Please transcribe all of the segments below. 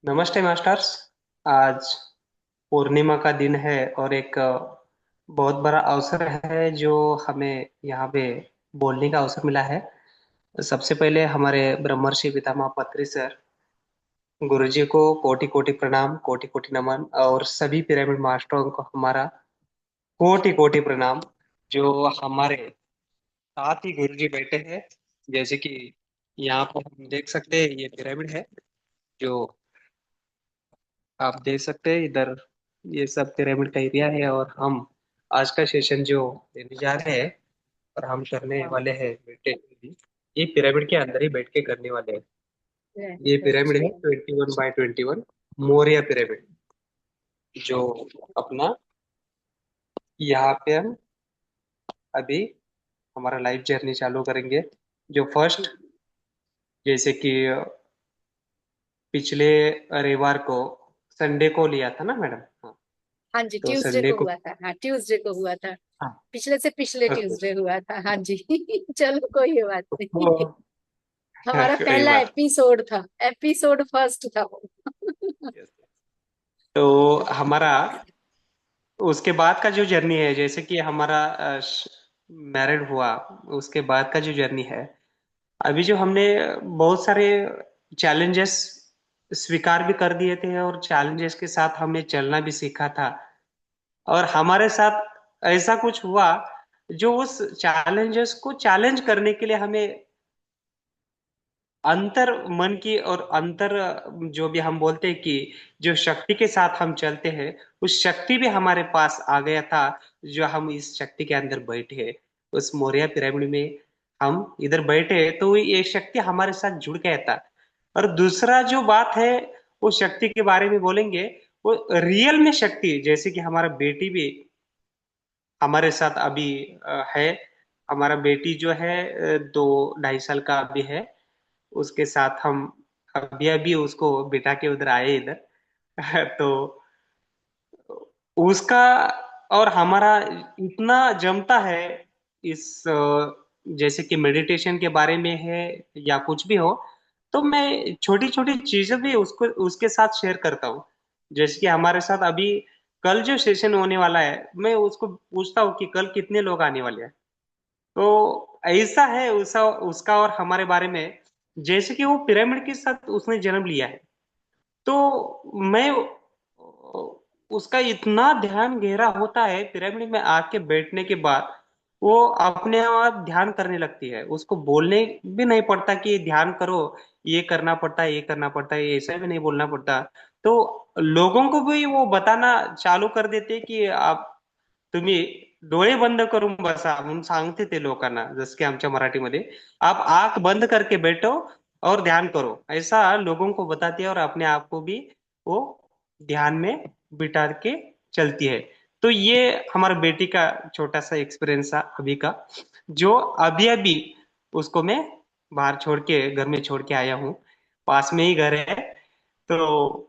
नमस्ते मास्टर्स। आज पूर्णिमा का दिन है और एक बहुत बड़ा अवसर है जो हमें यहाँ पे बोलने का अवसर मिला है। सबसे पहले हमारे ब्रह्मर्षि पितामह पत्री सर गुरुजी को कोटि कोटि प्रणाम, कोटि कोटि नमन, और सभी पिरामिड मास्टरों को हमारा कोटि कोटि प्रणाम। जो हमारे साथ ही गुरुजी बैठे हैं, जैसे कि यहाँ पर हम देख सकते हैं, ये पिरामिड है जो आप देख सकते हैं इधर। ये सब पिरामिड का एरिया है और हम आज का सेशन जो देने जा रहे हैं और हम करने वाले हैं बेटे, ये पिरामिड के अंदर ही बैठ के करने वाले हैं। ये पिरामिड है 21 बाय 21, मौर्य पिरामिड, जो अपना यहाँ पे हम अभी हमारा लाइव जर्नी चालू करेंगे। जो फर्स्ट, जैसे कि पिछले रविवार को, संडे को लिया था ना मैडम? हाँ। हाँ जी, तो ट्यूसडे संडे को को। हुआ था। हाँ, ट्यूसडे को हुआ था। हाँ। पिछले से पिछले ओके। ट्यूसडे हुआ था। हाँ जी। चलो, कोई बात तो नहीं। हमारा कोई पहला बात। एपिसोड था। एपिसोड फर्स्ट था वो। तो हमारा उसके बाद का जो जर्नी है, जैसे कि हमारा मैरिड हुआ, उसके बाद का जो जर्नी है, अभी जो हमने बहुत सारे चैलेंजेस स्वीकार भी कर दिए थे और चैलेंजेस के साथ हमने चलना भी सीखा था। और हमारे साथ ऐसा कुछ हुआ जो उस चैलेंजेस को चैलेंज करने के लिए हमें अंतर मन की और अंतर, जो भी हम बोलते हैं कि जो शक्ति के साथ हम चलते हैं, उस शक्ति भी हमारे पास आ गया था। जो हम इस शक्ति के अंदर बैठे, उस मौर्य पिरामिड में हम इधर बैठे, तो ये शक्ति हमारे साथ जुड़ गया था। और दूसरा जो बात है, वो शक्ति के बारे में बोलेंगे, वो रियल में शक्ति, जैसे कि हमारा बेटी भी हमारे साथ अभी है। हमारा बेटी जो है 2 ढाई साल का अभी है। उसके साथ हम अभी अभी उसको बिठा के उधर आए इधर। तो उसका और हमारा इतना जमता है इस जैसे कि मेडिटेशन के बारे में है या कुछ भी हो, तो मैं छोटी छोटी चीजें भी उसको उसके साथ शेयर करता हूँ। जैसे कि हमारे साथ अभी कल जो सेशन होने वाला है, मैं उसको पूछता हूँ कि कल कितने लोग आने वाले हैं। तो ऐसा है उसका और हमारे बारे में, जैसे कि वो पिरामिड के साथ उसने जन्म लिया है। तो मैं उसका इतना ध्यान गहरा होता है पिरामिड में आके बैठने के बाद, वो अपने आप ध्यान करने लगती है। उसको बोलने भी नहीं पड़ता कि ध्यान करो, ये करना पड़ता है, ये करना पड़ता है, ऐसा भी नहीं बोलना पड़ता। तो लोगों को भी वो बताना चालू कर देते कि आप तुम्ही डोळे बंद करून बसा म्हणून सांगते ते लोकांना, जसं की आमच्या मराठीमध्ये आप आंख बंद करके बैठो और ध्यान करो, ऐसा लोगों को बताती है और अपने आप को भी वो ध्यान में बिठा के चलती है। तो ये हमारे बेटी का छोटा सा एक्सपीरियंस था अभी का, जो अभी अभी उसको मैं बाहर छोड़ के घर में छोड़ के आया हूँ। पास में ही घर है। तो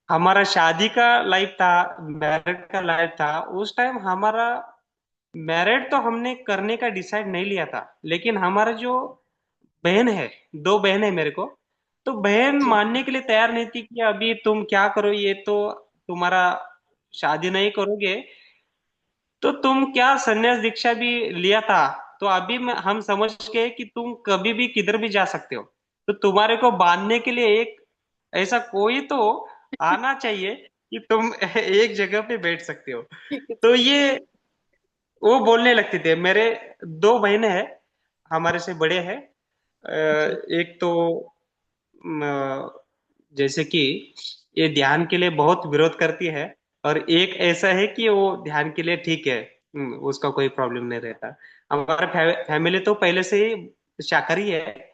हमारा शादी का लाइफ था, मैरिड का लाइफ था। उस टाइम हमारा मैरिड तो हमने करने का डिसाइड नहीं लिया था, लेकिन हमारा जो बहन है, 2 बहन है मेरे को, तो बहन जी। मानने के लिए तैयार नहीं थी कि अभी तुम क्या करो, ये तो तुम्हारा शादी नहीं करोगे तो तुम क्या संन्यास दीक्षा भी लिया था, तो अभी हम समझ गए कि तुम कभी भी किधर भी जा सकते हो। तो तुम्हारे को बांधने के लिए एक ऐसा कोई तो आना चाहिए कि तुम एक जगह पे बैठ सकते हो। तो ये वो बोलने लगते थे। मेरे 2 बहनें हैं, हमारे से बड़े हैं। जी। एक तो जैसे कि ये ध्यान के लिए बहुत विरोध करती है, और एक ऐसा है कि वो ध्यान के लिए ठीक है। उसका कोई प्रॉब्लम नहीं रहता। हमारा फैमिली तो पहले से ही शाकाहारी है।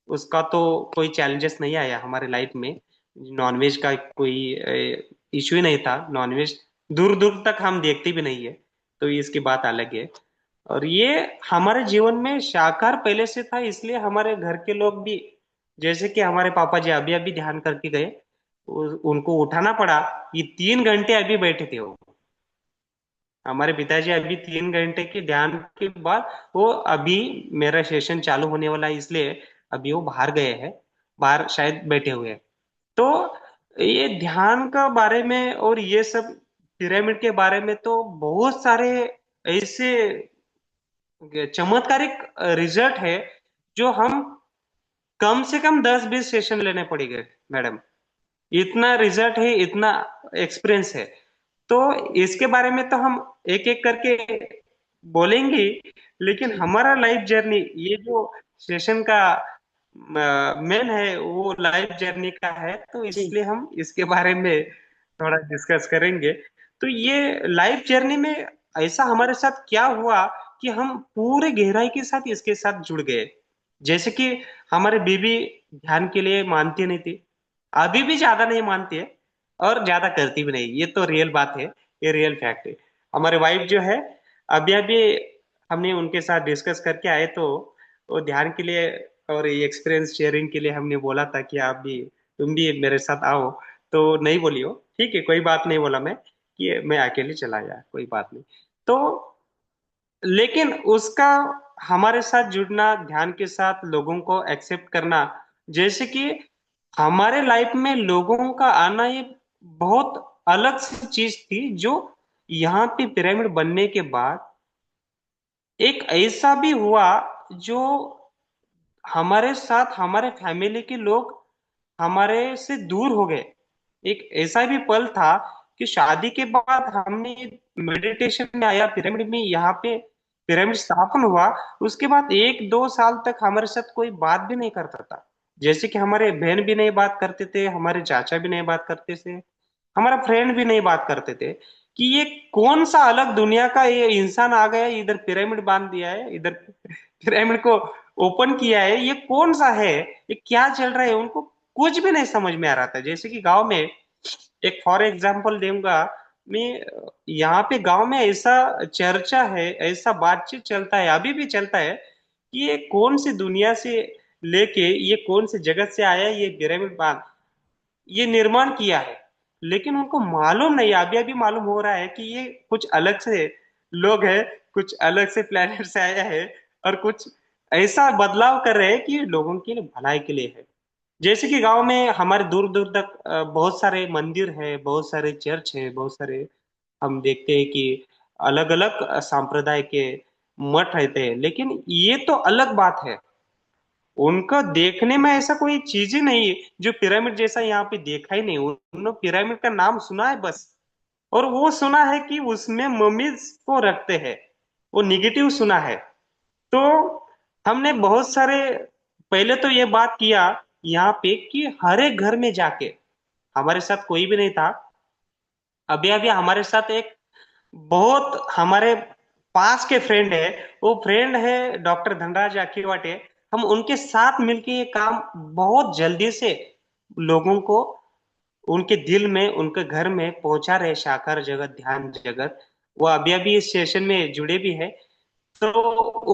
उसका तो कोई चैलेंजेस नहीं आया हमारे लाइफ में। नॉनवेज का कोई इश्यू ही नहीं था। नॉनवेज दूर दूर तक हम देखते भी नहीं है। तो इसकी बात अलग है। और ये हमारे जीवन में शाकाहार पहले से था, इसलिए हमारे घर के लोग भी, जैसे कि हमारे पापा जी अभी अभी ध्यान करके गए, उनको उठाना पड़ा कि 3 घंटे अभी बैठे थे वो। हमारे पिताजी अभी 3 घंटे के ध्यान के बाद, वो अभी मेरा सेशन चालू होने वाला है, इसलिए अभी वो बाहर गए हैं, बाहर शायद बैठे हुए हैं। तो ये ध्यान का बारे में और ये सब पिरामिड के बारे में तो बहुत सारे ऐसे चमत्कारिक रिजल्ट है जो हम कम से कम 10-20 सेशन लेने पड़ेंगे मैडम। इतना रिजल्ट है, इतना एक्सपीरियंस है। तो इसके बारे में तो हम एक एक करके बोलेंगे, लेकिन जी हमारा लाइफ जर्नी, ये जो सेशन का मेन है वो लाइफ जर्नी का है, तो जी इसलिए हम इसके बारे में थोड़ा डिस्कस करेंगे। तो ये लाइफ जर्नी में ऐसा हमारे साथ क्या हुआ कि हम पूरे गहराई के साथ इसके साथ जुड़ गए। जैसे कि हमारी बीवी ध्यान के लिए मानती नहीं थी, अभी भी ज्यादा नहीं मानती है और ज्यादा करती भी नहीं, ये तो रियल बात है, ये रियल फैक्ट है। हमारे वाइफ जो है, अभी अभी हमने उनके साथ डिस्कस करके आए, तो वो ध्यान के लिए और ये एक्सपीरियंस शेयरिंग के लिए हमने बोला था कि आप भी, तुम भी मेरे साथ आओ। तो नहीं बोली हो, ठीक है कोई बात नहीं बोला मैं कि मैं अकेले चला गया, कोई बात नहीं। तो लेकिन उसका हमारे साथ जुड़ना, ध्यान के साथ लोगों को एक्सेप्ट करना, जैसे कि हमारे लाइफ में लोगों का आना, ये बहुत अलग सी चीज थी जो यहाँ पे पिरामिड बनने के बाद एक ऐसा भी हुआ जो हमारे साथ हमारे फैमिली के लोग हमारे से दूर हो गए। एक ऐसा भी पल था कि शादी के बाद हमने मेडिटेशन में आया, पिरामिड में यहाँ पे पिरामिड स्थापन हुआ, उसके बाद 1-2 साल तक हमारे साथ कोई बात भी नहीं करता था। जैसे कि हमारे बहन भी नहीं बात करते थे, हमारे चाचा भी नहीं बात करते थे, हमारा फ्रेंड भी नहीं बात करते थे कि ये कौन सा अलग दुनिया का ये इंसान आ गया, इधर पिरामिड बांध दिया है, इधर पिरामिड को ओपन किया है, ये कौन सा है, ये क्या चल रहा है, उनको कुछ भी नहीं समझ में आ रहा था। जैसे कि गांव में, एक फॉर एग्जांपल दूंगा मैं, यहाँ पे गांव में ऐसा चर्चा है, ऐसा बातचीत चलता है, अभी भी चलता है कि ये कौन सी दुनिया से लेके ये कौन से जगत से आया है, ये पिरामिड बांध, ये निर्माण किया है। लेकिन उनको मालूम नहीं, अभी अभी मालूम हो रहा है कि ये कुछ अलग से लोग हैं, कुछ अलग से प्लेनेट से आया है, और कुछ ऐसा बदलाव कर रहे हैं कि लोगों के लिए भलाई के लिए है। जैसे कि गांव में हमारे दूर दूर तक बहुत सारे मंदिर है, बहुत सारे चर्च है, बहुत सारे हम देखते हैं कि अलग अलग संप्रदाय के मठ रहते हैं, लेकिन ये तो अलग बात है। उनका देखने में ऐसा कोई चीज ही नहीं है जो पिरामिड जैसा यहाँ पे देखा ही नहीं। उन्होंने पिरामिड का नाम सुना है बस, और वो सुना है कि उसमें मम्मीज को रखते हैं, वो निगेटिव सुना है। तो हमने बहुत सारे, पहले तो ये बात किया यहाँ पे कि हर एक घर में जाके, हमारे साथ कोई भी नहीं था। अभी अभी हमारे साथ एक बहुत हमारे पास के फ्रेंड है, वो फ्रेंड है डॉक्टर धनराज अखीवाटे। हम उनके साथ मिलके ये काम बहुत जल्दी से लोगों को उनके दिल में, उनके घर में पहुंचा रहे, साकार जगत, ध्यान जगत। वो अभी अभी इस सेशन में जुड़े भी है। तो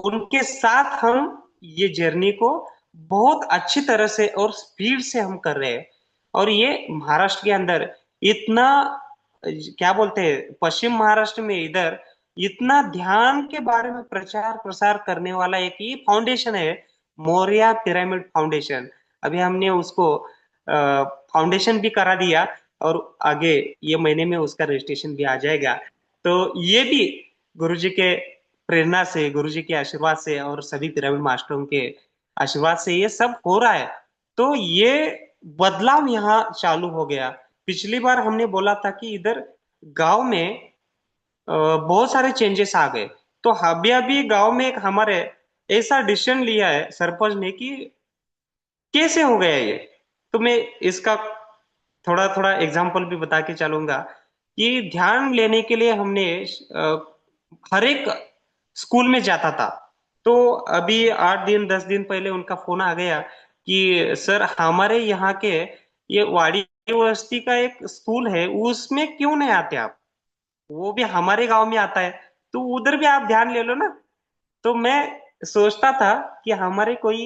उनके साथ हम ये जर्नी को बहुत अच्छी तरह से और स्पीड से हम कर रहे हैं। और ये महाराष्ट्र के अंदर इतना, क्या बोलते हैं, पश्चिम महाराष्ट्र में इधर इतना ध्यान के बारे में प्रचार प्रसार करने वाला एक ही फाउंडेशन है, मौर्या पिरामिड फाउंडेशन। अभी हमने उसको फाउंडेशन भी करा दिया, और आगे ये महीने में उसका रजिस्ट्रेशन भी आ जाएगा। तो ये भी गुरुजी के प्रेरणा से, गुरुजी के आशीर्वाद से और सभी पिरामिड मास्टरों के आशीर्वाद से ये सब हो रहा है। तो ये बदलाव यहाँ चालू हो गया। पिछली बार हमने बोला था कि इधर गांव में बहुत सारे चेंजेस आ गए। तो अभी अभी गांव में एक हमारे ऐसा डिसीजन लिया है सरपंच ने कि कैसे हो गया ये। तो मैं इसका थोड़ा थोड़ा एग्जांपल भी बता के चलूंगा कि ध्यान लेने के लिए हमने हर एक स्कूल में जाता था। तो अभी 8 दिन 10 दिन पहले उनका फोन आ गया कि सर हमारे यहाँ के ये वाड़ी यूनिवर्सिटी का एक स्कूल है, उसमें क्यों नहीं आते आप, वो भी हमारे गांव में आता है, तो उधर भी आप ध्यान ले लो ना। तो मैं सोचता था कि हमारे कोई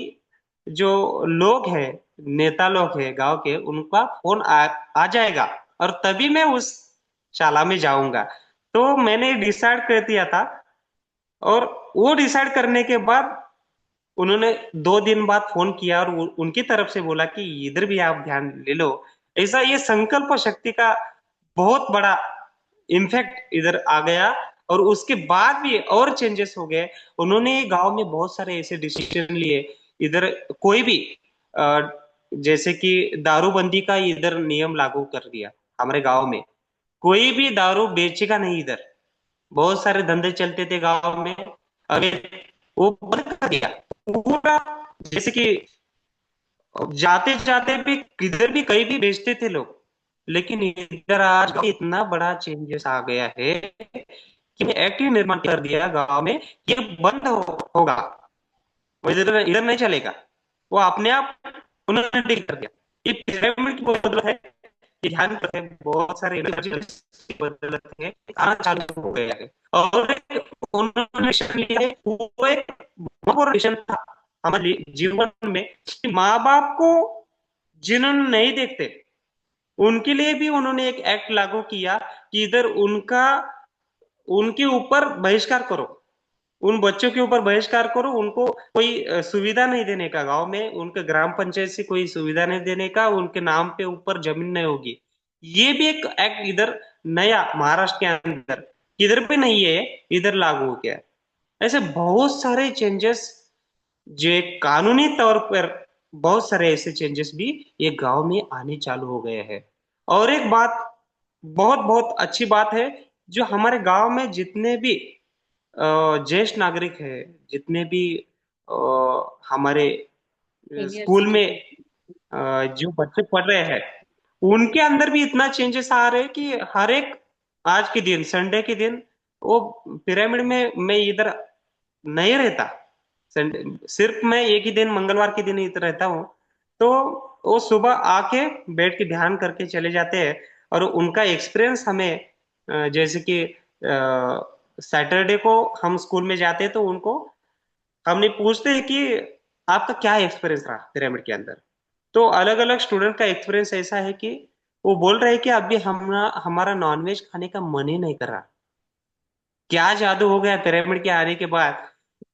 जो लोग हैं, नेता लोग हैं गांव के, उनका फोन आ जाएगा, और तभी मैं उस शाला में जाऊंगा। तो मैंने डिसाइड कर दिया था, और वो डिसाइड करने के बाद उन्होंने 2 दिन बाद फोन किया और उनकी तरफ से बोला कि इधर भी आप ध्यान ले लो। ऐसा ये संकल्प शक्ति का बहुत बड़ा इम्पैक्ट इधर आ गया। और उसके बाद भी और चेंजेस हो गए। उन्होंने गांव में बहुत सारे ऐसे डिसीजन लिए। इधर कोई भी अ, जैसे कि दारूबंदी का इधर नियम लागू कर दिया हमारे गांव में। कोई भी दारू बेचेगा नहीं इधर। बहुत सारे धंधे चलते थे गांव में, अगर वो बंद कर दिया पूरा। जैसे कि जाते जाते भी किधर भी कहीं भी बेचते थे लोग। लेकिन इधर आज इतना बड़ा चेंजेस आ गया है कि एक्ट ही निर्माण कर दिया गांव में, ये बंद होगा। वो इधर इधर नहीं चलेगा। वो अपने आप उन्होंने डिल कर दिया। ये पिरामिड की बदौलत है कि ध्यान रखें, बहुत सारे की बदौलत है आना चालू हो गया है। और उन्होंने मिशन लिया है, वो एक बहुत मिशन था हमारे जीवन में कि माँ बाप को जिन्होंने नहीं देखते उनके लिए भी उन्होंने एक एक्ट लागू किया कि इधर उनका उनके ऊपर बहिष्कार करो। उन बच्चों के ऊपर बहिष्कार करो। उनको कोई सुविधा नहीं देने का, गांव में उनके ग्राम पंचायत से कोई सुविधा नहीं देने का, उनके नाम पे ऊपर जमीन नहीं होगी। ये भी एक एक्ट इधर नया महाराष्ट्र के अंदर किधर पे नहीं है, इधर लागू हो गया। ऐसे बहुत सारे चेंजेस जो एक कानूनी तौर पर, बहुत सारे ऐसे चेंजेस भी ये गांव में आने चालू हो गए हैं। और एक बात, बहुत बहुत अच्छी बात है, जो हमारे गांव में जितने भी ज्येष्ठ नागरिक है, जितने भी अ, हमारे सीनियर स्कूल में सिटीजन। जो बच्चे पढ़ रहे हैं, उनके अंदर भी इतना चेंजेस आ रहे हैं कि हर एक आज के दिन, संडे के दिन, वो पिरामिड में मैं इधर नहीं रहता। संडे सिर्फ मैं एक ही दिन, मंगलवार के दिन इधर रहता हूँ। तो वो सुबह आके बैठ के ध्यान करके चले जाते हैं। और उनका एक्सपीरियंस हमें जैसे कि सैटरडे को हम स्कूल में जाते हैं तो उनको हमने पूछते हैं कि आपका क्या एक्सपीरियंस रहा पिरामिड के अंदर। तो अलग अलग स्टूडेंट का एक्सपीरियंस ऐसा है कि वो बोल रहे हैं कि अभी हमारा हमारा नॉनवेज खाने का मन ही नहीं कर रहा। क्या जादू हो गया पिरामिड के आने के बाद,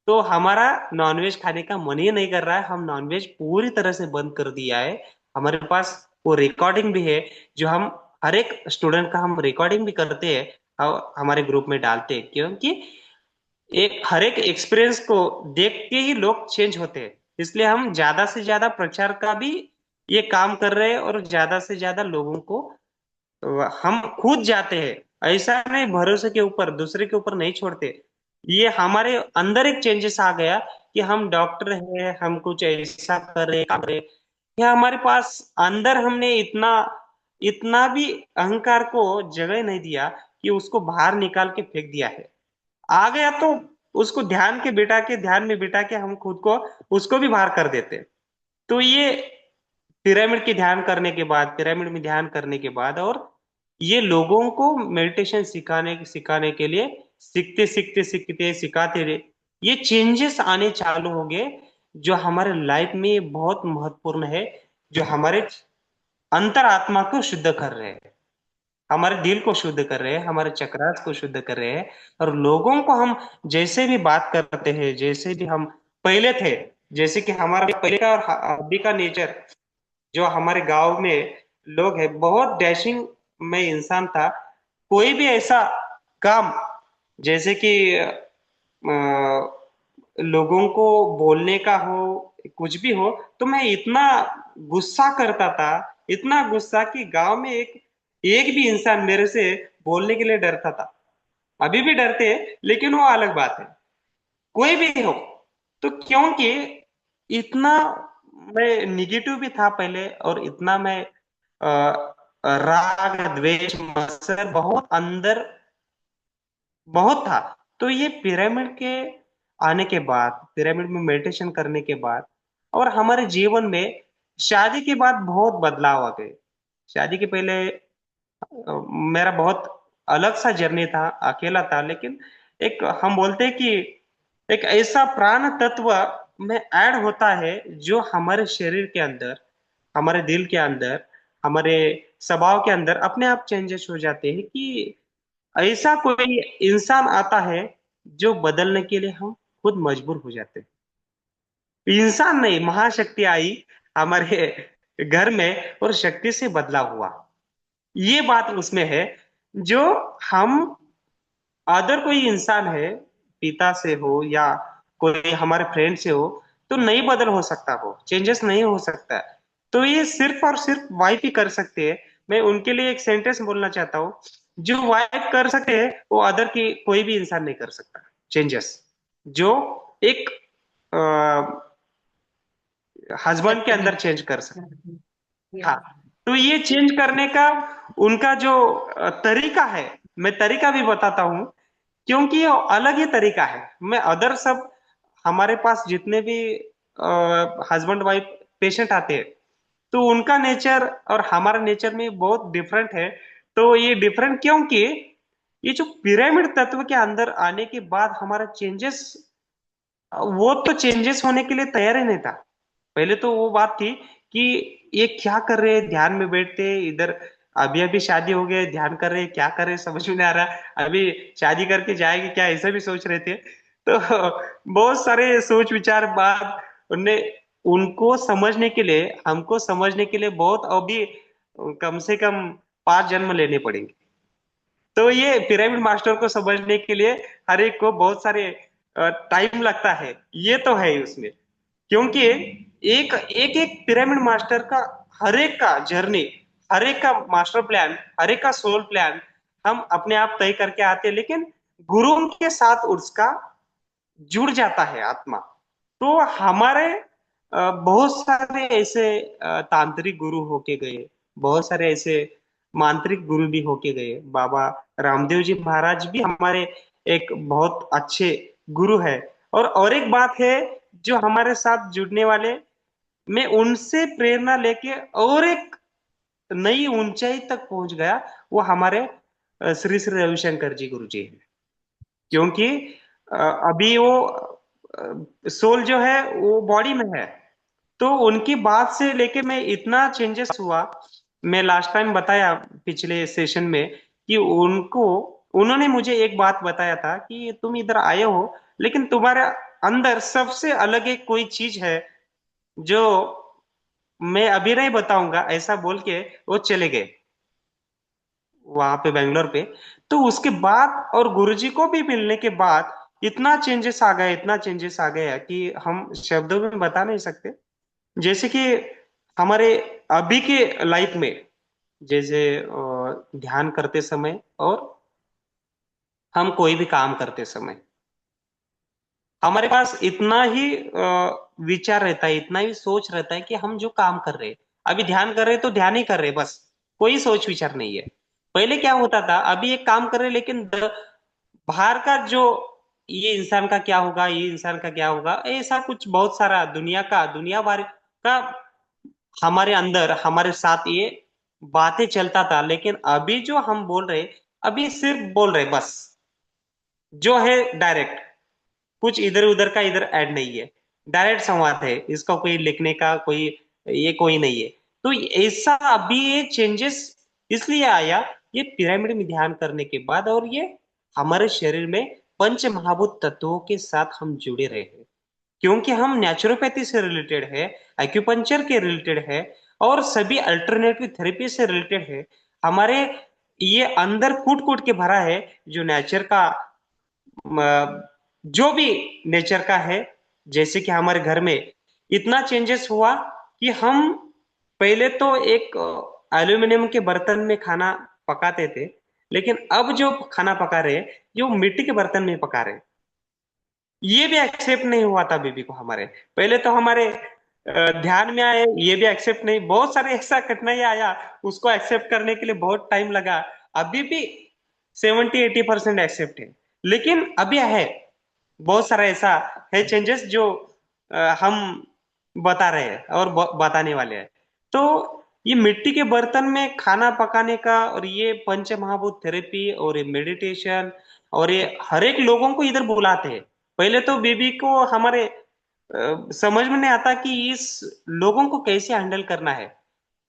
तो हमारा नॉनवेज खाने का मन ही नहीं कर रहा है। हम नॉनवेज पूरी तरह से बंद कर दिया है। हमारे पास वो रिकॉर्डिंग भी है, जो हम हर एक स्टूडेंट का हम रिकॉर्डिंग भी करते हैं और हमारे ग्रुप में डालते हैं, क्योंकि एक हर एक एक्सपीरियंस को देख के ही लोग चेंज होते हैं। इसलिए हम ज्यादा से ज्यादा प्रचार का भी ये काम कर रहे हैं और ज्यादा से ज्यादा लोगों को हम खुद जाते हैं। ऐसा नहीं भरोसे के ऊपर, दूसरे के ऊपर नहीं छोड़ते। ये हमारे अंदर एक चेंजेस आ गया कि हम डॉक्टर हैं, हम कुछ ऐसा कर रहे काम कर रहे। ये हमारे पास अंदर हमने इतना इतना भी अहंकार को जगह नहीं दिया कि उसको बाहर निकाल के फेंक दिया है। आ गया तो उसको ध्यान में बिठा के हम खुद को उसको भी बाहर कर देते। तो ये पिरामिड में ध्यान करने के बाद, और ये लोगों को मेडिटेशन सिखाने के लिए सीखते सिखाते रहे, ये चेंजेस आने चालू हो गए, जो हमारे लाइफ में बहुत महत्वपूर्ण है, जो हमारे अंतरात्मा को शुद्ध कर रहे हैं, हमारे दिल को शुद्ध कर रहे हैं, हमारे चक्रास को शुद्ध कर रहे हैं। और लोगों को हम जैसे भी बात करते हैं, जैसे भी हम पहले थे, जैसे कि हमारा पहले का और अभी का नेचर, जो हमारे गांव में लोग हैं, बहुत डैशिंग में इंसान था। कोई भी ऐसा काम, जैसे कि लोगों को बोलने का हो, कुछ भी हो, तो मैं इतना गुस्सा करता था, इतना गुस्सा कि गांव में एक एक भी इंसान मेरे से बोलने के लिए डरता था। अभी भी डरते हैं, लेकिन वो अलग बात है। कोई भी हो, तो क्योंकि इतना मैं निगेटिव भी था पहले, और इतना मैं राग द्वेष मत्सर बहुत अंदर बहुत था। तो ये पिरामिड के आने के बाद, पिरामिड में मेडिटेशन करने के बाद, और हमारे जीवन में शादी के बाद बहुत बदलाव आ गए। शादी के पहले मेरा बहुत अलग सा जर्नी था, अकेला था। लेकिन एक हम बोलते हैं कि एक ऐसा प्राण तत्व में ऐड होता है, जो हमारे शरीर के अंदर, हमारे दिल के अंदर, हमारे स्वभाव के अंदर अपने आप चेंजेस हो जाते हैं, कि ऐसा कोई इंसान आता है जो बदलने के लिए हम खुद मजबूर हो जाते हैं। इंसान नहीं, महाशक्ति आई हमारे घर में और शक्ति से बदला हुआ। ये बात उसमें है, जो हम अदर कोई इंसान है, पिता से हो या कोई हमारे फ्रेंड से हो, तो नहीं बदल हो सकता, वो चेंजेस नहीं हो सकता। तो ये सिर्फ और सिर्फ वाइफ ही कर सकते हैं। मैं उनके लिए एक सेंटेंस बोलना चाहता हूँ, जो वाइफ कर सकते हैं वो अदर की कोई भी इंसान नहीं कर सकता। चेंजेस जो एक हस्बैंड के अंदर चेंज कर सकते। हाँ, यस। तो ये चेंज करने का उनका जो तरीका है, मैं तरीका भी बताता हूँ, क्योंकि ये अलग ही तरीका है। मैं अदर सब हमारे पास जितने भी हस्बैंड वाइफ पेशेंट आते हैं, तो उनका नेचर और हमारा नेचर में बहुत डिफरेंट है। तो ये डिफरेंट क्योंकि ये जो पिरामिड तत्व के अंदर आने के बाद हमारा चेंजेस, वो तो चेंजेस होने के लिए तैयार ही नहीं था। पहले तो वो बात थी कि ये क्या कर रहे हैं, ध्यान में बैठते इधर, अभी अभी शादी हो गए, ध्यान कर रहे हैं, क्या कर रहे हैं समझ में नहीं आ रहा, अभी शादी करके जाएंगे क्या, ऐसा भी सोच रहे थे। तो बहुत सारे सोच विचार बाद उनने, उनको समझने के लिए, हमको समझने के लिए बहुत अभी कम से कम 5 जन्म लेने पड़ेंगे। तो ये पिरामिड मास्टर को समझने के लिए हर एक को बहुत सारे टाइम लगता है, ये तो है ही उसमें। क्योंकि एक एक एक पिरामिड मास्टर का, हर एक का जर्नी, हर एक का मास्टर प्लान, हर एक का सोल प्लान हम अपने आप तय करके आते हैं, लेकिन गुरुओं के साथ उसका जुड़ जाता है आत्मा। तो हमारे बहुत सारे ऐसे तांत्रिक गुरु होके गए, बहुत सारे ऐसे मांत्रिक गुरु भी होके गए। बाबा रामदेव जी महाराज भी हमारे एक बहुत अच्छे गुरु है। और एक बात है, जो हमारे साथ जुड़ने वाले, मैं उनसे प्रेरणा लेके और एक नई ऊंचाई तक पहुंच गया, वो हमारे श्री श्री रविशंकर जी गुरु जी हैं। क्योंकि अभी वो सोल जो है वो बॉडी में है। तो उनकी बात से लेके मैं इतना चेंजेस हुआ। मैं लास्ट टाइम बताया पिछले सेशन में कि उनको, उन्होंने मुझे एक बात बताया था कि तुम इधर आए हो, लेकिन तुम्हारे अंदर सबसे अलग एक कोई चीज है, जो मैं अभी नहीं बताऊंगा, ऐसा बोल के वो चले गए वहां पे बेंगलोर पे। तो उसके बाद और गुरुजी को भी मिलने के बाद इतना चेंजेस आ गया, इतना चेंजेस आ गया कि हम शब्दों में बता नहीं सकते। जैसे कि हमारे अभी के लाइफ में, जैसे ध्यान करते समय और हम कोई भी काम करते समय, हमारे पास इतना ही विचार रहता है, इतना ही सोच रहता है कि हम जो काम कर रहे हैं, अभी ध्यान कर रहे हैं तो ध्यान ही कर रहे हैं बस, कोई सोच विचार नहीं है। पहले क्या होता था, अभी एक काम कर रहे हैं लेकिन बाहर का जो, ये इंसान का क्या होगा, ये इंसान का क्या होगा, ऐसा कुछ बहुत सारा दुनिया का, दुनिया भर का हमारे अंदर हमारे साथ ये बातें चलता था। लेकिन अभी जो हम बोल रहे, अभी सिर्फ बोल रहे बस, जो है डायरेक्ट, कुछ इधर उधर का इधर ऐड नहीं है, डायरेक्ट संवाद है, इसका कोई लिखने का कोई ये कोई नहीं है। तो ऐसा अभी ये चेंजेस इसलिए आया, ये पिरामिड में ध्यान करने के बाद, और ये हमारे शरीर में पंच महाभूत तत्वों के साथ हम जुड़े रहे हैं। क्योंकि हम नेचुरोपैथी से रिलेटेड है, एक्यूपंचर के रिलेटेड है, और सभी अल्टरनेटिव थेरेपी से रिलेटेड है। हमारे ये अंदर कूट कूट के भरा है, जो नेचर का जो भी नेचर का है। जैसे कि हमारे घर में इतना चेंजेस हुआ कि हम पहले तो एक एल्यूमिनियम के बर्तन में खाना पकाते थे, लेकिन अब जो खाना पका रहे हैं, जो मिट्टी के बर्तन में पका रहे हैं, ये भी एक्सेप्ट नहीं हुआ था बीबी को हमारे। पहले तो हमारे ध्यान में आए, ये भी एक्सेप्ट नहीं, बहुत सारे ऐसा कठिनाई आया, उसको एक्सेप्ट करने के लिए बहुत टाइम लगा। अभी भी 70-80% एक्सेप्ट है, लेकिन अभी है बहुत सारा ऐसा है चेंजेस जो हम बता रहे हैं और बताने वाले हैं। तो ये मिट्टी के बर्तन में खाना पकाने का, और ये पंच महाभूत थेरेपी, और ये मेडिटेशन, और ये हर एक लोगों को इधर बुलाते हैं। पहले तो बेबी को हमारे समझ में नहीं आता कि इस लोगों को कैसे हैंडल करना है।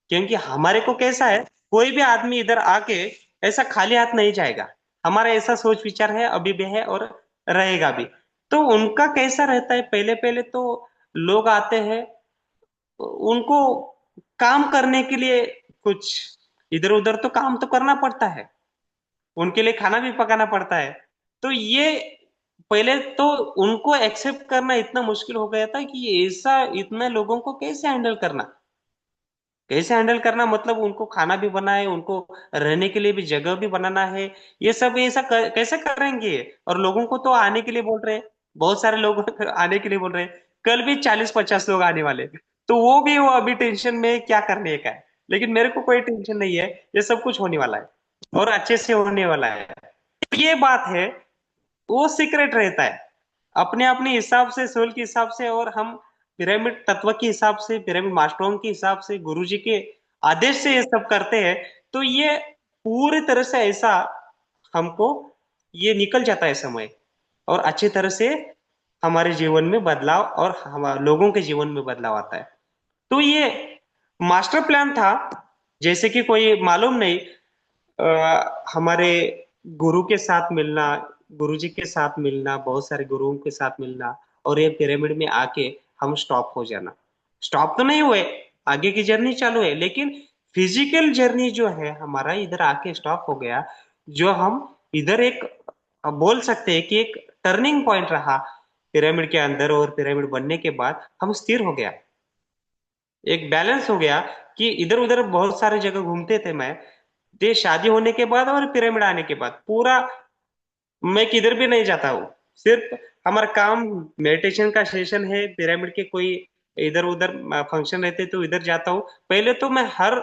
क्योंकि हमारे को कैसा है, कोई भी आदमी इधर आके ऐसा खाली हाथ नहीं जाएगा। हमारा ऐसा सोच विचार है, अभी भी है और रहेगा भी। तो उनका कैसा रहता है, पहले पहले तो लोग आते हैं, उनको काम करने के लिए कुछ इधर उधर तो काम तो करना पड़ता है, उनके लिए खाना भी पकाना पड़ता है। तो ये पहले तो उनको एक्सेप्ट करना इतना मुश्किल हो गया था कि ऐसा इतने लोगों को कैसे हैंडल करना, कैसे हैंडल करना, मतलब उनको खाना भी बनाए, उनको रहने के लिए भी जगह भी बनाना है। ये सब ऐसा कैसे करेंगे? और लोगों को तो आने के लिए बोल रहे हैं, बहुत सारे लोग आने के लिए बोल रहे हैं। कल भी 40-50 लोग आने वाले, तो वो अभी टेंशन में है, क्या करने का है। लेकिन मेरे को कोई टेंशन नहीं है, ये सब कुछ होने वाला है और अच्छे से होने वाला है। ये बात है, वो सीक्रेट रहता है अपने अपने हिसाब से, सोल के हिसाब से। और हम पिरामिड तत्व के हिसाब से, पिरामिड मास्टरों के हिसाब से, गुरु जी के आदेश से ये सब करते हैं। तो ये पूरी तरह से ऐसा हमको ये निकल जाता है समय, और अच्छी तरह से हमारे जीवन में बदलाव और हम लोगों के जीवन में बदलाव आता है। तो ये मास्टर प्लान था, जैसे कि कोई मालूम नहीं, हमारे गुरु के साथ मिलना, गुरु जी के साथ मिलना, बहुत सारे गुरुओं के साथ मिलना, और ये पिरामिड में आके हम स्टॉप हो जाना। स्टॉप तो नहीं हुए, आगे की जर्नी चालू है, लेकिन फिजिकल जर्नी जो है हमारा इधर आके स्टॉप हो गया। जो हम इधर एक बोल सकते हैं कि एक टर्निंग पॉइंट रहा पिरामिड के अंदर, और पिरामिड बनने के बाद हम स्थिर हो गया, एक बैलेंस हो गया। कि इधर उधर बहुत सारे जगह घूमते थे मैं, ये शादी होने के बाद और पिरामिड आने के बाद पूरा मैं किधर भी नहीं जाता हूँ। सिर्फ हमारा काम मेडिटेशन का सेशन है, पिरामिड के कोई इधर उधर फंक्शन रहते तो इधर जाता हूँ। पहले तो मैं हर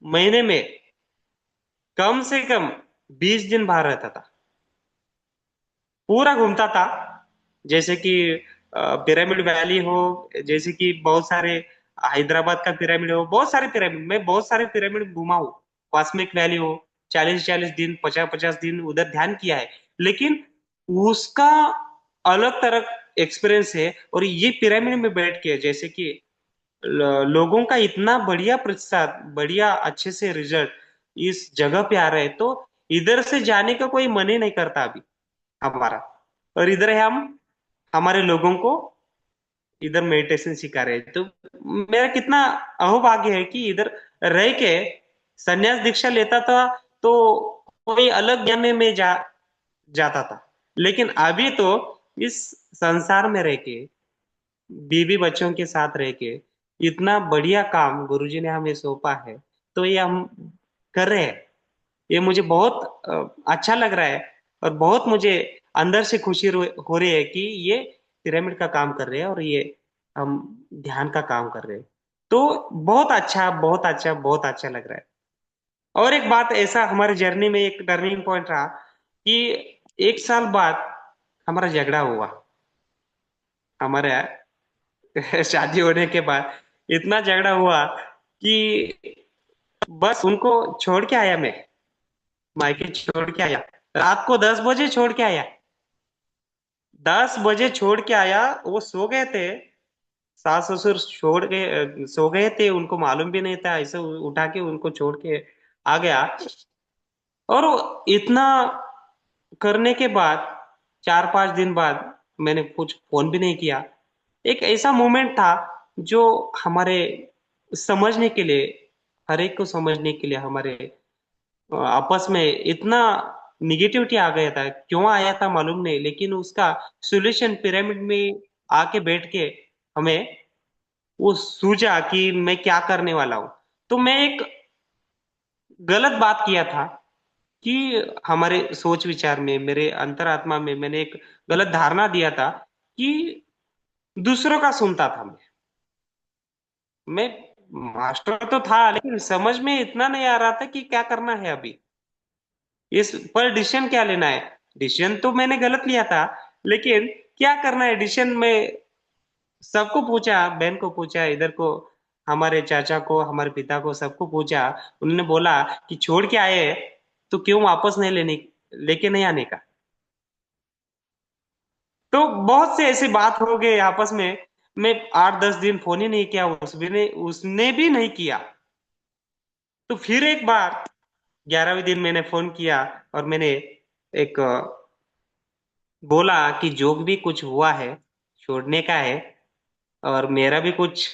महीने में कम से कम 20 दिन बाहर रहता था, पूरा घूमता था। जैसे कि पिरामिड वैली हो, जैसे कि बहुत सारे हैदराबाद का पिरामिड हो, बहुत सारे पिरामिड, मैं बहुत सारे पिरामिड घुमा हूँ। कॉस्मिक वैली हो, 40-40 दिन, 50-50 दिन उधर ध्यान किया है। लेकिन उसका अलग तरह एक्सपीरियंस है। और ये पिरामिड में बैठ के जैसे कि लोगों का इतना बढ़िया प्रतिशत, बढ़िया अच्छे से रिजल्ट इस जगह पे आ रहे हैं, तो इधर से जाने का कोई मन ही नहीं करता अभी हमारा। और इधर है हम, हमारे लोगों को इधर मेडिटेशन सिखा रहे हैं। तो मेरा कितना अहोभाग्य है कि इधर रह के संन्यास दीक्षा लेता था, तो कोई अलग ज्ञान में मैं जाता था। लेकिन अभी तो इस संसार में रह के, बीवी बच्चों के साथ रह के, इतना बढ़िया काम गुरुजी ने हमें सौंपा है, तो ये हम कर रहे हैं। ये मुझे बहुत अच्छा लग रहा है, और बहुत मुझे अंदर से खुशी हो रही है कि ये पिरामिड का काम कर रहे हैं और ये हम ध्यान का काम कर रहे हैं। तो बहुत अच्छा, बहुत अच्छा, बहुत अच्छा लग रहा है। और एक बात ऐसा हमारे जर्नी में एक टर्निंग पॉइंट रहा कि 1 साल बाद हमारा झगड़ा हुआ। हमारे शादी होने के बाद इतना झगड़ा हुआ कि बस उनको छोड़ के आया मैं, मायके छोड़ के आया। रात को 10 बजे छोड़ के आया, 10 बजे छोड़ के आया। वो सो गए थे, सास ससुर छोड़ के सो गए थे, उनको मालूम भी नहीं था। ऐसे उठा के उनको छोड़ के आ गया। और वो इतना करने के बाद 4-5 दिन बाद मैंने कुछ फोन भी नहीं किया। एक ऐसा मोमेंट था जो हमारे समझने के लिए, हर एक को समझने के लिए, हमारे आपस में इतना निगेटिविटी आ गया था, क्यों आया था मालूम नहीं, लेकिन उसका सॉल्यूशन पिरामिड में आके बैठ के हमें वो सूझा कि मैं क्या करने वाला हूं। तो मैं एक गलत बात किया था कि हमारे सोच विचार में, मेरे अंतरात्मा में मैंने एक गलत धारणा दिया था कि दूसरों का सुनता था मैं मास्टर तो था, लेकिन समझ में इतना नहीं आ रहा था कि क्या करना है अभी, इस पर डिसीजन क्या लेना है। डिसीजन तो मैंने गलत लिया था, लेकिन क्या करना है डिसीजन में। सबको पूछा, बहन को पूछा, इधर को हमारे चाचा को, हमारे पिता को, सबको पूछा। उन्होंने बोला कि छोड़ के आए हैं, तो क्यों वापस नहीं लेके नहीं आने का। तो बहुत से ऐसी बात हो गए आपस में। मैं 8-10 दिन फोन ही नहीं किया, उसने भी नहीं किया। तो फिर एक बार 11वें दिन मैंने फोन किया, और मैंने एक बोला कि जो भी कुछ हुआ है छोड़ने का है, और मेरा भी कुछ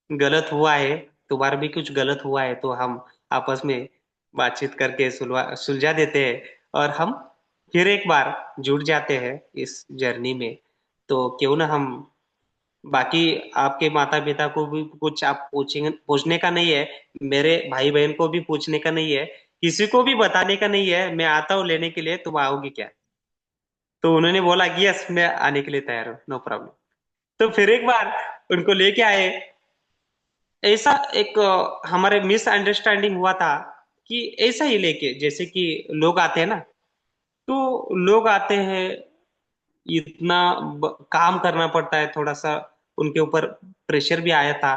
गलत हुआ है, तुम्हारा भी कुछ गलत हुआ है तो हम आपस में बातचीत करके सुलझा देते हैं, और हम फिर एक बार जुड़ जाते हैं इस जर्नी में। तो क्यों ना हम बाकी, आपके माता पिता को भी कुछ आप पूछेंगे, पूछने का नहीं है, मेरे भाई बहन को भी पूछने का नहीं है, किसी को भी बताने का नहीं है, मैं आता हूँ लेने के लिए, तुम आओगी क्या? तो उन्होंने बोला कि यस, मैं आने के लिए तैयार हूँ, नो प्रॉब्लम। तो फिर एक बार उनको लेके आए। ऐसा एक हमारे मिसअंडरस्टैंडिंग हुआ था कि ऐसा ही लेके, जैसे कि लोग आते हैं ना, तो लोग आते हैं, इतना काम करना पड़ता है थोड़ा सा, उनके ऊपर प्रेशर भी आया था,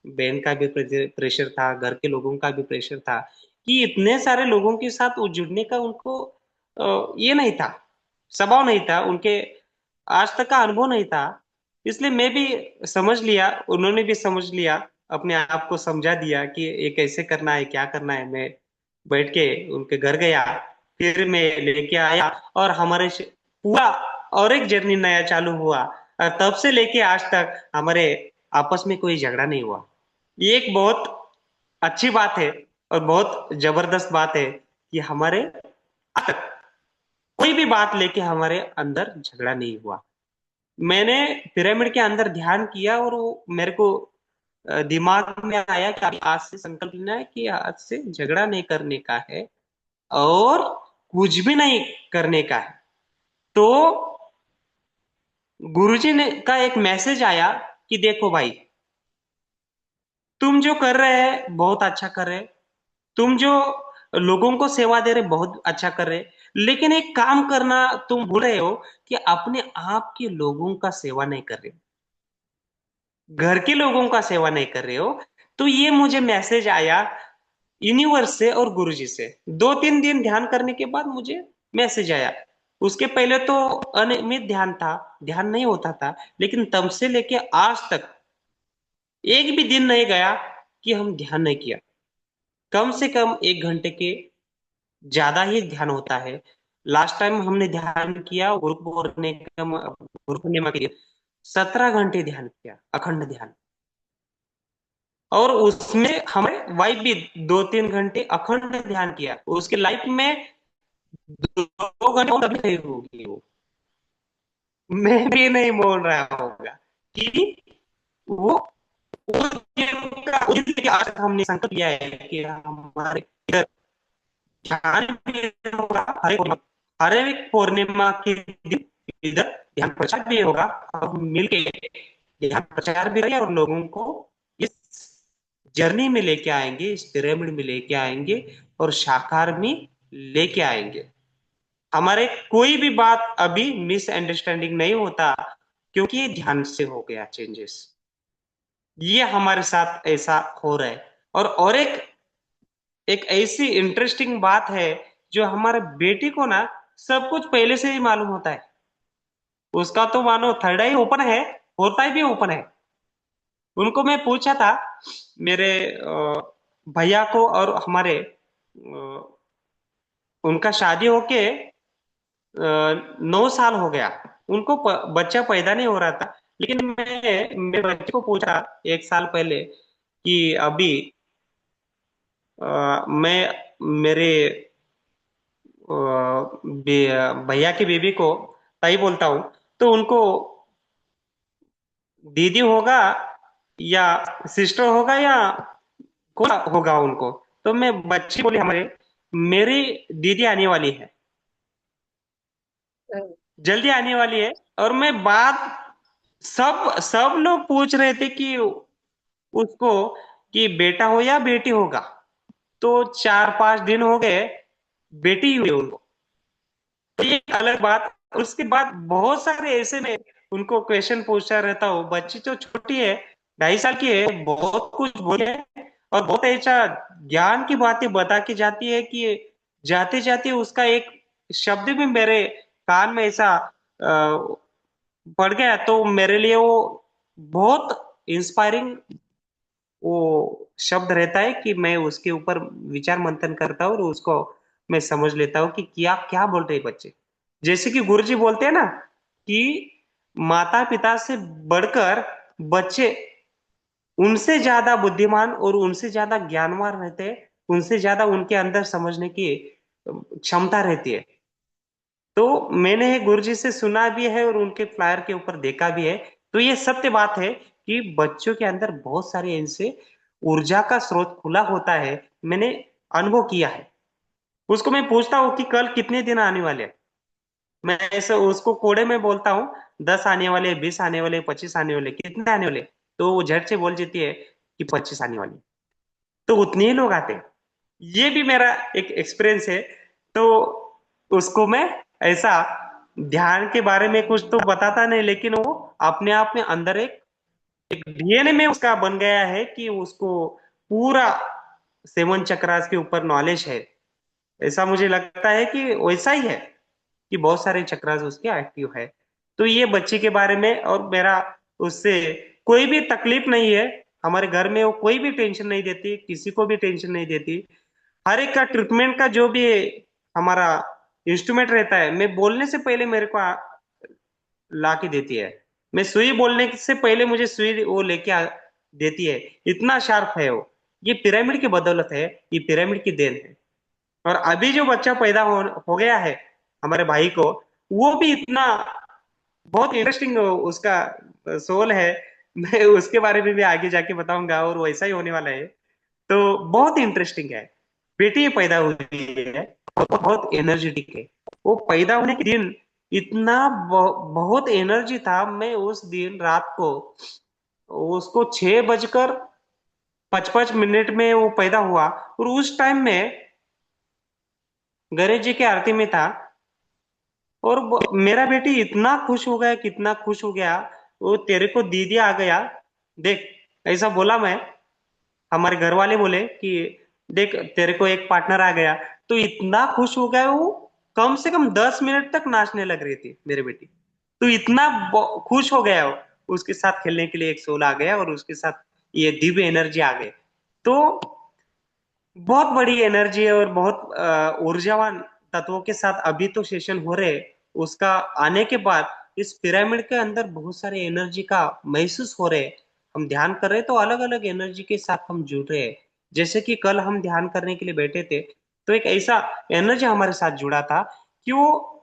बहन का भी प्रेशर था, घर के लोगों का भी प्रेशर था, कि इतने सारे लोगों के साथ जुड़ने का उनको ये नहीं था, स्वभाव नहीं था उनके, आज तक का अनुभव नहीं था। इसलिए मैं भी समझ लिया, उन्होंने भी समझ लिया, अपने आप को समझा दिया कि ये कैसे करना है, क्या करना है। मैं बैठ के उनके घर गया, फिर मैं लेके आया, और हमारे पूरा और एक जर्नी नया चालू हुआ, और तब से लेके आज तक हमारे आपस में कोई झगड़ा नहीं हुआ। ये एक बहुत अच्छी बात है, और बहुत जबरदस्त बात है कि हमारे आज तक कोई भी बात लेके हमारे अंदर झगड़ा नहीं हुआ। मैंने पिरामिड के अंदर ध्यान किया, और वो मेरे को दिमाग में आया कि आज से संकल्प लेना है कि आज से झगड़ा नहीं करने का है, और कुछ भी नहीं करने का है। तो गुरुजी ने का एक मैसेज आया कि देखो भाई, तुम जो कर रहे हैं बहुत अच्छा कर रहे हैं, तुम जो लोगों को सेवा दे रहे बहुत अच्छा कर रहे, लेकिन एक काम करना तुम भूल रहे हो कि अपने आप के लोगों का सेवा नहीं कर रहे हो, घर के लोगों का सेवा नहीं कर रहे हो। तो ये मुझे मैसेज आया यूनिवर्स से और गुरुजी से, 2-3 दिन ध्यान करने के बाद मुझे मैसेज आया। उसके पहले तो अनियमित ध्यान था, ध्यान नहीं होता था, लेकिन तब से लेके आज तक एक भी दिन नहीं गया कि हम ध्यान नहीं किया। कम से कम 1 घंटे के ज्यादा ही ध्यान होता है। लास्ट टाइम हमने ध्यान किया गुरु पूर्णिमा के लिए, 17 घंटे ध्यान किया, अखंड ध्यान। और उसमें हमें वाइफ भी 2-3 घंटे अखंड ध्यान किया, उसके लाइफ में 2 घंटे और अभी नहीं होगी वो, मैं भी नहीं बोल रहा होगा कि वो उस दिन का, उस दिन के आज तक हमने संकल्प लिया है कि हमारे इधर ध्यान भी होगा, हर एक पूर्णिमा के दिन इधर ध्यान प्रचार भी होगा, और हम मिलके ध्यान प्रचार भी करेंगे, और लोगों को इस जर्नी में लेके आएंगे, इस पिरामिड में लेके आएंगे, और साकार में लेके आएंगे। हमारे कोई भी बात अभी मिसअंडरस्टैंडिंग नहीं होता, क्योंकि ये ध्यान से हो गया चेंजेस। ये हमारे साथ ऐसा हो रहा है। और एक एक ऐसी इंटरेस्टिंग बात है, जो हमारे बेटी को ना सब कुछ पहले से ही मालूम होता है। उसका तो मानो थर्ड आई ओपन है, फोर्थ आई भी ओपन है। उनको मैं पूछा था, मेरे भैया को, और हमारे उनका शादी होके 9 साल हो गया, उनको बच्चा पैदा नहीं हो रहा था। लेकिन मैं मेरे बच्चे को पूछा 1 साल पहले कि अभी मैं मेरे भैया की बेबी को ताई बोलता हूँ, तो उनको दीदी होगा या सिस्टर होगा या कौन होगा उनको? तो मैं बच्ची बोली हमारे, मेरी दीदी आने वाली है, जल्दी आने वाली है। और मैं बात, सब सब लोग पूछ रहे थे कि उसको कि बेटा हो या बेटी होगा। तो 4-5 दिन हो गए, बेटी ही हुई उनको। तो ये एक अलग बात। उसके बाद बहुत सारे ऐसे में उनको क्वेश्चन पूछता रहता हूँ। बच्ची तो छोटी है, 2.5 साल की है, बहुत कुछ बोले है, और बहुत ऐसा ज्ञान की बातें बता के जाती है कि जाते जाते उसका एक शब्द भी मेरे कान में ऐसा पड़ गया, तो मेरे लिए वो बहुत इंस्पायरिंग वो शब्द रहता है कि मैं उसके ऊपर विचार मंथन करता हूँ, और उसको मैं समझ लेता हूँ कि क्या क्या बोल रहे बच्चे। जैसे कि गुरुजी बोलते हैं ना कि माता पिता से बढ़कर बच्चे उनसे ज्यादा बुद्धिमान और उनसे ज्यादा ज्ञानवान रहते हैं, उनसे ज्यादा उनके अंदर समझने की क्षमता रहती है। तो मैंने गुरुजी से सुना भी है और उनके फ्लायर के ऊपर देखा भी है। तो ये सत्य बात है कि बच्चों के अंदर बहुत सारे इनसे ऊर्जा का स्रोत खुला होता है। मैंने अनुभव किया है। उसको मैं पूछता हूँ कि कल कितने दिन आने वाले हैं। मैं ऐसे उसको कोड़े में बोलता हूँ, 10 आने वाले, 20 आने वाले, 25 आने वाले, कितने आने वाले। तो वो झट से बोल देती है कि 25 आने वाले। तो उतने ही लोग आते हैं। ये भी मेरा एक एक्सपीरियंस है। तो उसको मैं ऐसा ध्यान के बारे में कुछ तो बताता नहीं, लेकिन वो अपने आप में अंदर एक डीएनए में उसका बन गया है कि उसको पूरा सेवन चक्रास के ऊपर नॉलेज है। ऐसा मुझे लगता है कि वैसा ही है कि बहुत सारे चक्रास उसके एक्टिव है। तो ये बच्चे के बारे में, और मेरा उससे कोई भी तकलीफ नहीं है। हमारे घर में वो कोई भी टेंशन नहीं देती, किसी को भी टेंशन नहीं देती। हर एक का ट्रीटमेंट का जो भी हमारा इंस्ट्रूमेंट रहता है, मैं बोलने से पहले मेरे को ला के देती है। मैं सुई बोलने से पहले मुझे सुई वो लेके देती है। इतना शार्प है वो। ये पिरामिड की बदौलत है, ये पिरामिड की देन है। और अभी जो बच्चा पैदा हो गया है हमारे भाई को, वो भी इतना बहुत इंटरेस्टिंग उसका सोल है। मैं उसके बारे में भी आगे जाके बताऊंगा, और वैसा ही होने वाला है। तो बहुत इंटरेस्टिंग है। बेटी पैदा हुई है और बहुत एनर्जेटिक है। वो पैदा होने के दिन इतना बहुत एनर्जी था। मैं उस दिन रात को उसको 6:55 में वो पैदा हुआ। और उस टाइम में गणेश जी के आरती में था। और मेरा बेटी इतना खुश हो गया, कितना खुश हो गया। वो तेरे को दीदी आ गया, देख, ऐसा बोला मैं। हमारे घर वाले बोले कि देख तेरे को एक पार्टनर आ गया। तो इतना खुश हो गया वो, कम से कम 10 मिनट तक नाचने लग रही थी मेरी बेटी। तो इतना खुश हो गया वो। उसके साथ खेलने के लिए एक सोल आ गया, और उसके साथ ये दिव्य एनर्जी आ गई। तो बहुत बड़ी एनर्जी है, और बहुत ऊर्जावान तत्वों के साथ अभी तो सेशन हो रहे। उसका आने के बाद इस पिरामिड के अंदर बहुत सारे एनर्जी का महसूस हो रहे। हम ध्यान कर रहे तो अलग अलग एनर्जी के साथ हम जुड़ रहे हैं। जैसे कि कल हम ध्यान करने के लिए बैठे थे, तो एक ऐसा एनर्जी हमारे साथ जुड़ा था कि वो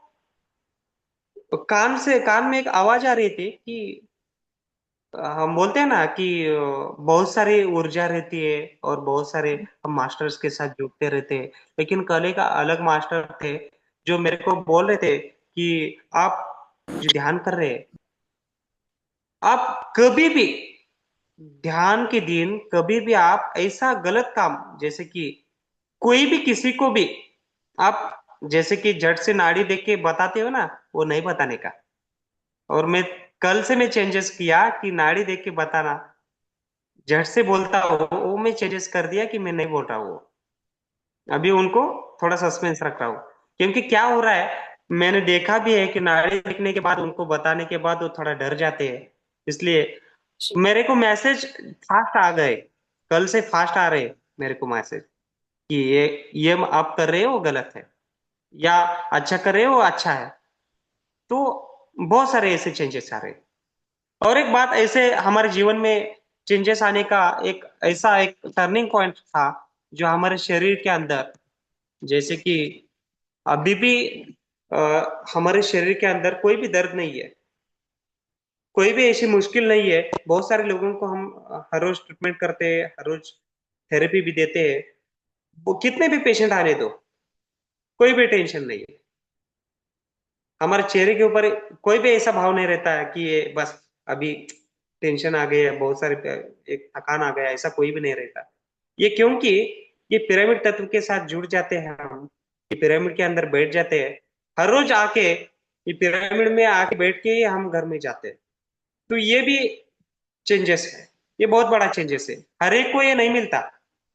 कान में एक आवाज आ रही थी कि हम बोलते हैं ना कि बहुत सारी ऊर्जा रहती है, और बहुत सारे हम मास्टर्स के साथ जुड़ते रहते हैं। लेकिन कल एक अलग मास्टर थे जो मेरे को बोल रहे थे कि आप जो ध्यान कर रहे हैं, आप कभी भी ध्यान के दिन कभी भी आप ऐसा गलत काम, जैसे कि कोई भी किसी को भी आप जैसे कि जट से नाड़ी देख के बताते हो ना, वो नहीं बताने का। और मैं कल से मैं चेंजेस किया कि नाड़ी देख के बताना, झट से बोलता हूँ वो मैं चेंजेस कर दिया कि मैं नहीं बोल रहा हूँ। अभी उनको थोड़ा सस्पेंस रख रहा हूँ। क्योंकि क्या हो रहा है, मैंने देखा भी है कि नाड़ी देखने के बाद उनको बताने के बाद वो थोड़ा डर जाते हैं। इसलिए मेरे को मैसेज फास्ट आ गए। कल से फास्ट आ रहे मेरे को मैसेज कि ये आप कर रहे हो गलत है, या अच्छा कर रहे हो अच्छा है। तो बहुत सारे ऐसे चेंजेस आ रहे। और एक बात, ऐसे हमारे जीवन में चेंजेस आने का एक ऐसा एक टर्निंग पॉइंट था जो हमारे शरीर के अंदर, जैसे कि अभी भी हमारे शरीर के अंदर कोई भी दर्द नहीं है, कोई भी ऐसी मुश्किल नहीं है। बहुत सारे लोगों को हम हर रोज ट्रीटमेंट करते हैं, हर रोज थेरेपी भी देते हैं। वो कितने भी पेशेंट आने दो, कोई भी टेंशन नहीं है। हमारे चेहरे के ऊपर कोई भी ऐसा भाव नहीं रहता है कि ये बस अभी टेंशन आ गई है, बहुत सारे एक थकान आ गया, ऐसा कोई भी नहीं रहता। ये क्योंकि ये पिरामिड तत्व के साथ जुड़ जाते हैं हम। ये पिरामिड के अंदर बैठ जाते हैं हर रोज आके। ये पिरामिड में आके बैठ के ही हम घर में जाते हैं। तो ये भी चेंजेस है। ये बहुत बड़ा चेंजेस है। हर एक को ये नहीं मिलता।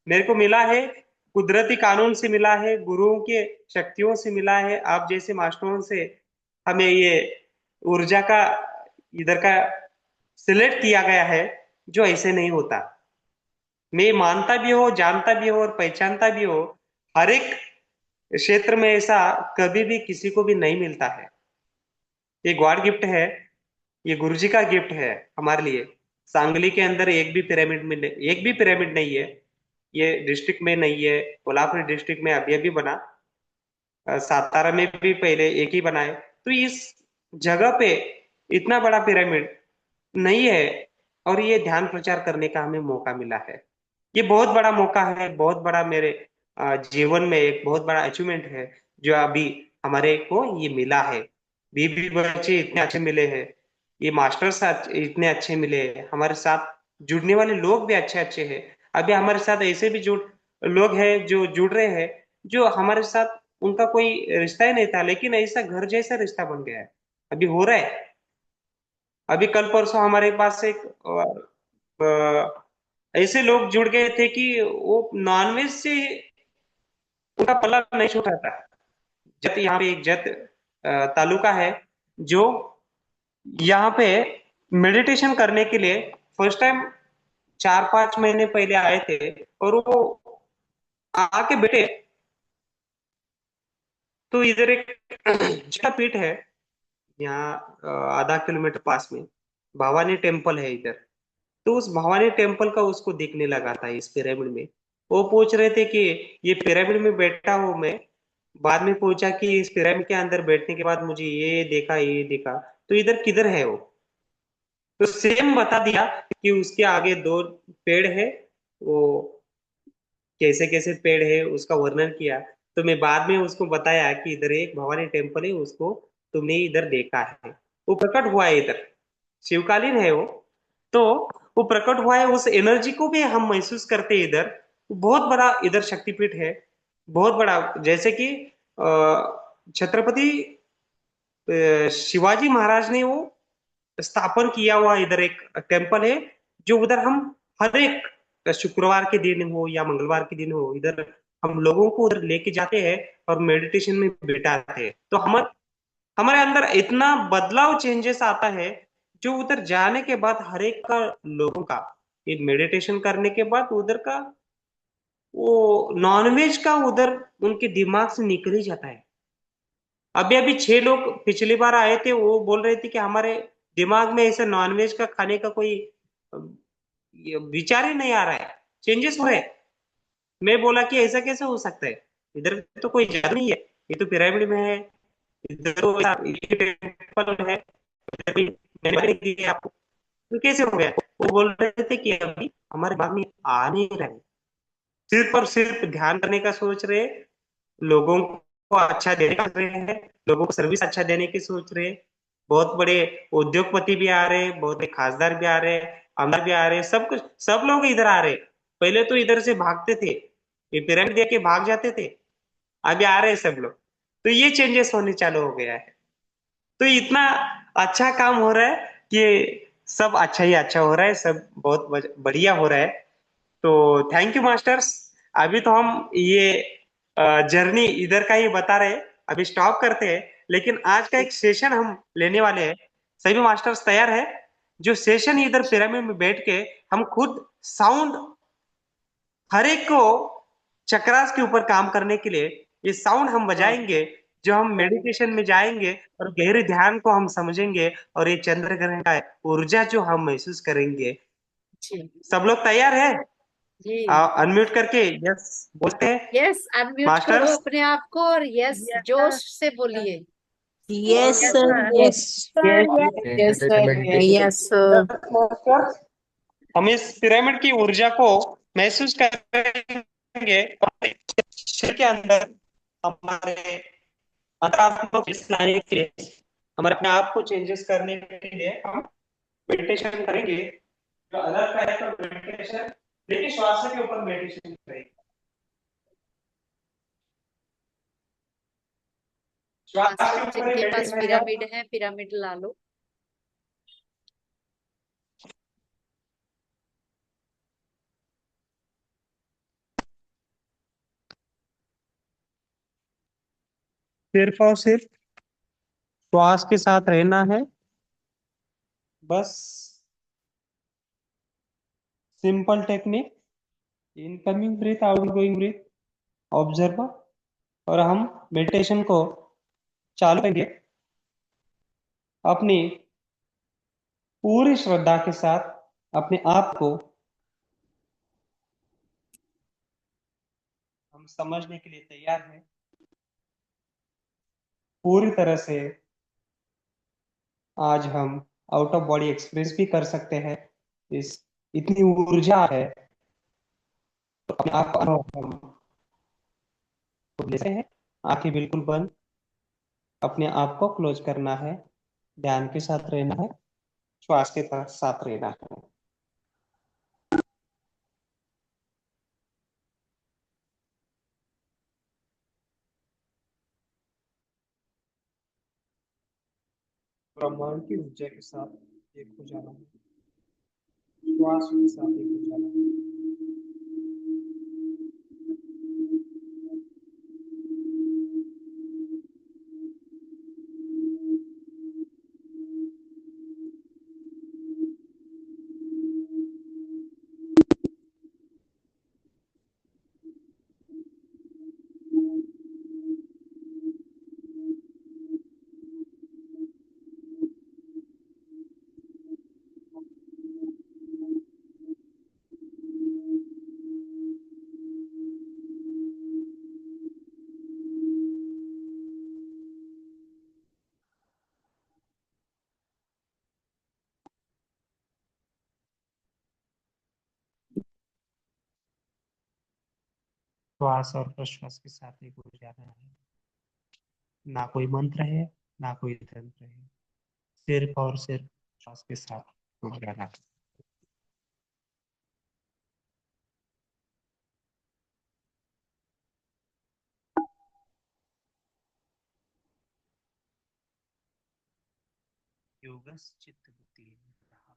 मेरे को मिला है, कुदरती कानून से मिला है, गुरुओं के शक्तियों से मिला है, आप जैसे मास्टरों से हमें ये ऊर्जा का इधर का सिलेक्ट किया गया है, जो ऐसे नहीं होता। मैं मानता भी हो, जानता भी हो और पहचानता भी हो, हर एक क्षेत्र में ऐसा कभी भी किसी को भी नहीं मिलता है। ये गॉड गिफ्ट है, ये गुरु जी का गिफ्ट है हमारे लिए। सांगली के अंदर एक भी पिरामिड नहीं है। ये डिस्ट्रिक्ट में नहीं है। कोल्हापुर डिस्ट्रिक्ट में अभी अभी बना। सातारा में भी पहले एक ही बना है। तो इस जगह पे इतना बड़ा पिरामिड नहीं है। और ये ध्यान प्रचार करने का हमें मौका मिला है। ये बहुत बड़ा मौका है, बहुत बड़ा मेरे जीवन में एक बहुत बड़ा अचीवमेंट है जो अभी हमारे को ये मिला है। बीबी बच्चे इतने अच्छे मिले हैं। ये मास्टर्स इतने अच्छे मिले हैं। हमारे साथ जुड़ने वाले लोग भी अच्छे अच्छे हैं। अभी हमारे साथ ऐसे भी जुड़ लोग हैं जो जुड़ रहे हैं, जो हमारे साथ उनका कोई रिश्ता ही नहीं था, लेकिन ऐसा घर जैसा रिश्ता बन गया है। अभी हो रहा है। अभी कल परसों हमारे पास एक ऐसे लोग जुड़ गए थे कि वो नॉनवेज से उनका पल्ला नहीं छूट रहा था। जत यहाँ पे एक जत तालुका है जो यहाँ पे मेडिटेशन करने के लिए फर्स्ट टाइम 4-5 महीने पहले आए थे। और वो आके बैठे। तो इधर एक जिला पीठ है यहाँ, आधा किलोमीटर पास में भवानी टेम्पल है इधर। तो उस भवानी टेम्पल का उसको दिखने लगा था इस पिरामिड में। वो पूछ रहे थे कि ये पिरामिड में बैठा हूं मैं। बाद में पूछा कि इस पिरामिड के अंदर बैठने के बाद मुझे ये देखा। तो इधर किधर है वो? तो सेम बता दिया कि उसके आगे दो पेड़ है। वो कैसे कैसे पेड़ है उसका वर्णन किया। तो मैं बाद में उसको बताया कि इधर एक भवानी टेम्पल है, उसको तुमने इधर देखा है। वो प्रकट हुआ है इधर। शिवकालीन है वो। तो वो प्रकट हुआ है, उस एनर्जी को भी हम महसूस करते हैं इधर। बहुत बड़ा इधर शक्तिपीठ है। बहुत बड़ा। जैसे कि छत्रपति शिवाजी महाराज ने वो स्थापन किया हुआ इधर एक टेम्पल है, जो उधर हम हर एक शुक्रवार के दिन हो या मंगलवार के दिन हो, इधर हम लोगों को उधर लेके जाते हैं और मेडिटेशन में बिठाते हैं। तो हमारे अंदर इतना बदलाव चेंजेस आता है, जो उधर जाने के बाद हर एक का लोगों का ये मेडिटेशन करने के बाद उधर का वो नॉनवेज का उधर उनके दिमाग से निकल ही जाता है। अभी अभी 6 लोग पिछली बार आए थे, वो बोल रहे थे कि हमारे दिमाग में ऐसे नॉनवेज का खाने का कोई ये विचार ही नहीं आ रहा है। चेंजेस हो रहे हैं। मैं बोला कि ऐसा कैसे हो सकता है? इधर तो कोई जादू नहीं है। ये तो पिरामिड में है। इधर तो ये टेम्पल है। इधर भी मैंने नहीं दी है आपको। तो कैसे हो गया? वो बोल रहे थे कि अभी हमारे दिमाग में आ नहीं रहा है। सिर्फ और सिर्फ ध्यान करने का सोच रहे, लोगों को अच्छा देने का सोच रहे हैं, लोगों को सर्विस अच्छा देने की सोच रहे। बहुत बड़े उद्योगपति भी आ रहे, बहुत बड़े खासदार भी आ रहे, आमदार भी आ रहे, सब कुछ सब लोग इधर आ रहे। पहले तो इधर से भागते थे, ये पिरामिड देख के भाग जाते थे। अभी आ रहे हैं सब लोग। तो ये चेंजेस होने चालू हो गया है। तो इतना अच्छा काम हो रहा है कि सब अच्छा ही अच्छा हो रहा है, सब बहुत बढ़िया हो रहा है। तो थैंक यू मास्टर्स। अभी तो हम ये जर्नी इधर का ही बता रहे हैं। अभी स्टॉप करते हैं, लेकिन आज का एक सेशन हम लेने वाले हैं। सभी मास्टर्स तैयार है? जो सेशन इधर पिरामिड में बैठ के हम खुद साउंड हर एक को चक्रास के ऊपर काम करने के लिए ये साउंड हम हाँ बजाएंगे। जो हम मेडिटेशन में जाएंगे और गहरे ध्यान को हम समझेंगे, और ये चंद्र ग्रहण का ऊर्जा जो हम महसूस करेंगे। जी सब लोग तैयार है? जी। अनम्यूट करके यस बोलते हैं यस, अनम्यूट करो मास्टर्स। अपने आप को और यस जोश से बोलिए। Yes, sir. Yes. Yes Yes, sir. Yes, sir. Masters, हम इस पिरामिड की ऊर्जा को महसूस करेंगे और शरीर के अंदर हमारे अंतरात्मा को वापस लाने के लिए, हमारे अपने आप को चेंजेस करने के लिए हम मेडिटेशन करेंगे। जो अलग टाइप का मेडिटेशन, लेकिन श्वास के ऊपर मेडिटेशन करेंगे। श्वास के मास्टर ऊपर ही जिनके मेडिटेशन पास करेंगे हम। पिरामिड है, पिरामिड ला लो। सिर्फ और सिर्फ श्वास के साथ रहना है। बस simple technique, incoming breath, outgoing breath, observe. और हम मेडिटेशन को चालू करेंगे अपनी पूरी श्रद्धा के साथ। अपने आप को हम समझने के लिए तैयार हैं, पूरी तरह से। आज हम आउट ऑफ बॉडी एक्सपीरियंस भी कर सकते हैं। इस इतनी ऊर्जा है, तो अपने आप को हम लेते हैं। आंखें बिल्कुल बंद, अपने आप को क्लोज करना है, ध्यान के साथ रहना है, श्वास के साथ रहना है। ब्रह्मांड की ऊर्जा के साथ एक हो जाना है, श्वास के साथ एक हो जाना है। श्वास और प्रश्वास के साथ एक हो जाना है। ना कोई मंत्र है, ना कोई तंत्र है, सिर्फ और सिर्फ श्वास के साथ हो जाना है। योगस चित्त बुद्धि निग्रह।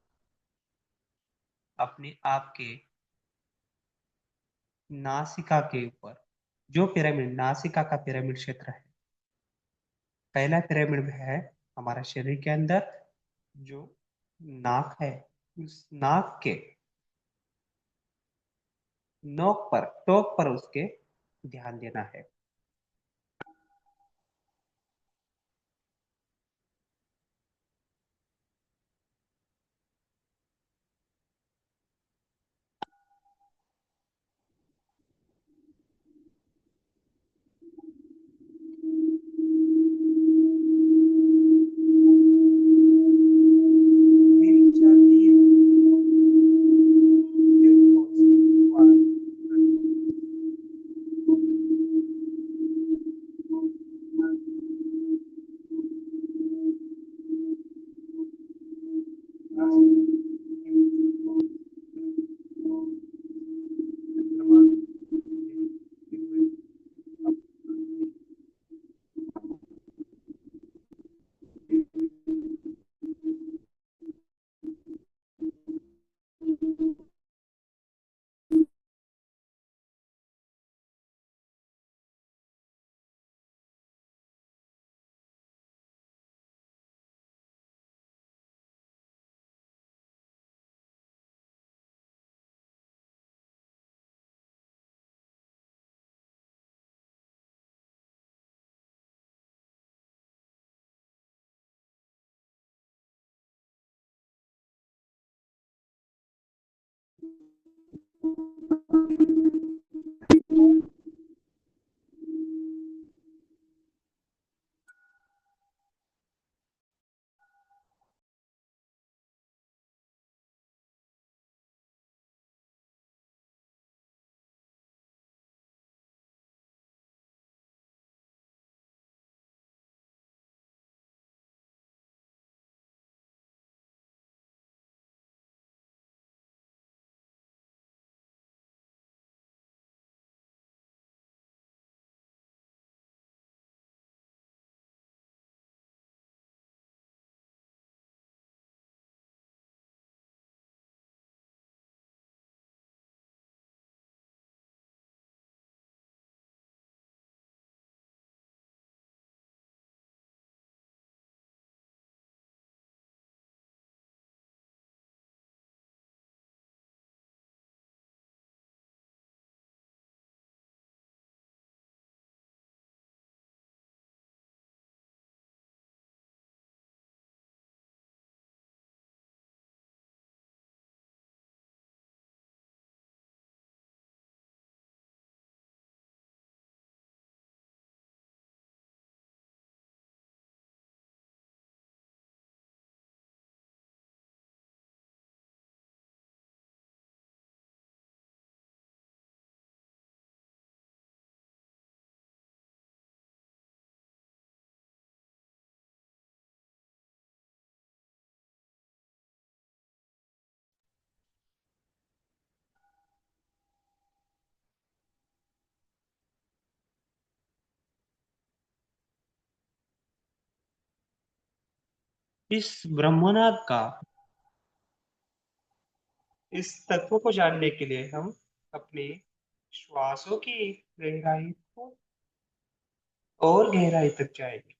अपने आप के नासिका के ऊपर, जो पिरामिड, नासिका का पिरामिड क्षेत्र है, पहला पिरामिड में है हमारा शरीर के अंदर जो नाक है, उस नाक के नोक पर, टोक पर उसके ध्यान देना है। इस ब्रह्मनाद का, इस तत्व को जानने के लिए हम अपने श्वासों की गहराई को और गहराई तक जाएंगे।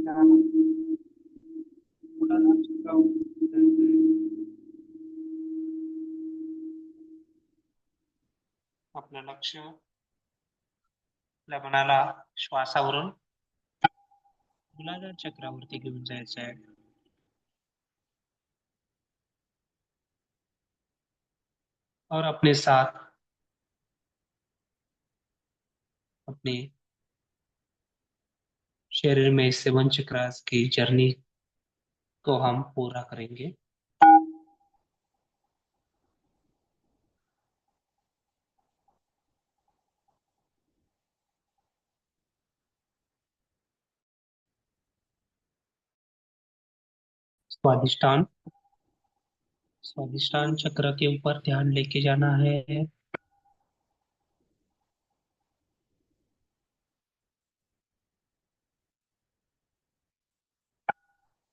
ध्यान। आपला लक्ष मनाला श्वासावरून मूलाधार चक्रावरती घेऊन जायचं आहे. और अपने साथ अपने शरीर में इस सेवन चक्रास की जर्नी को हम पूरा करेंगे. स्वादिष्टान, स्वादिष्टान चक्र के ऊपर ध्यान लेके जाना है.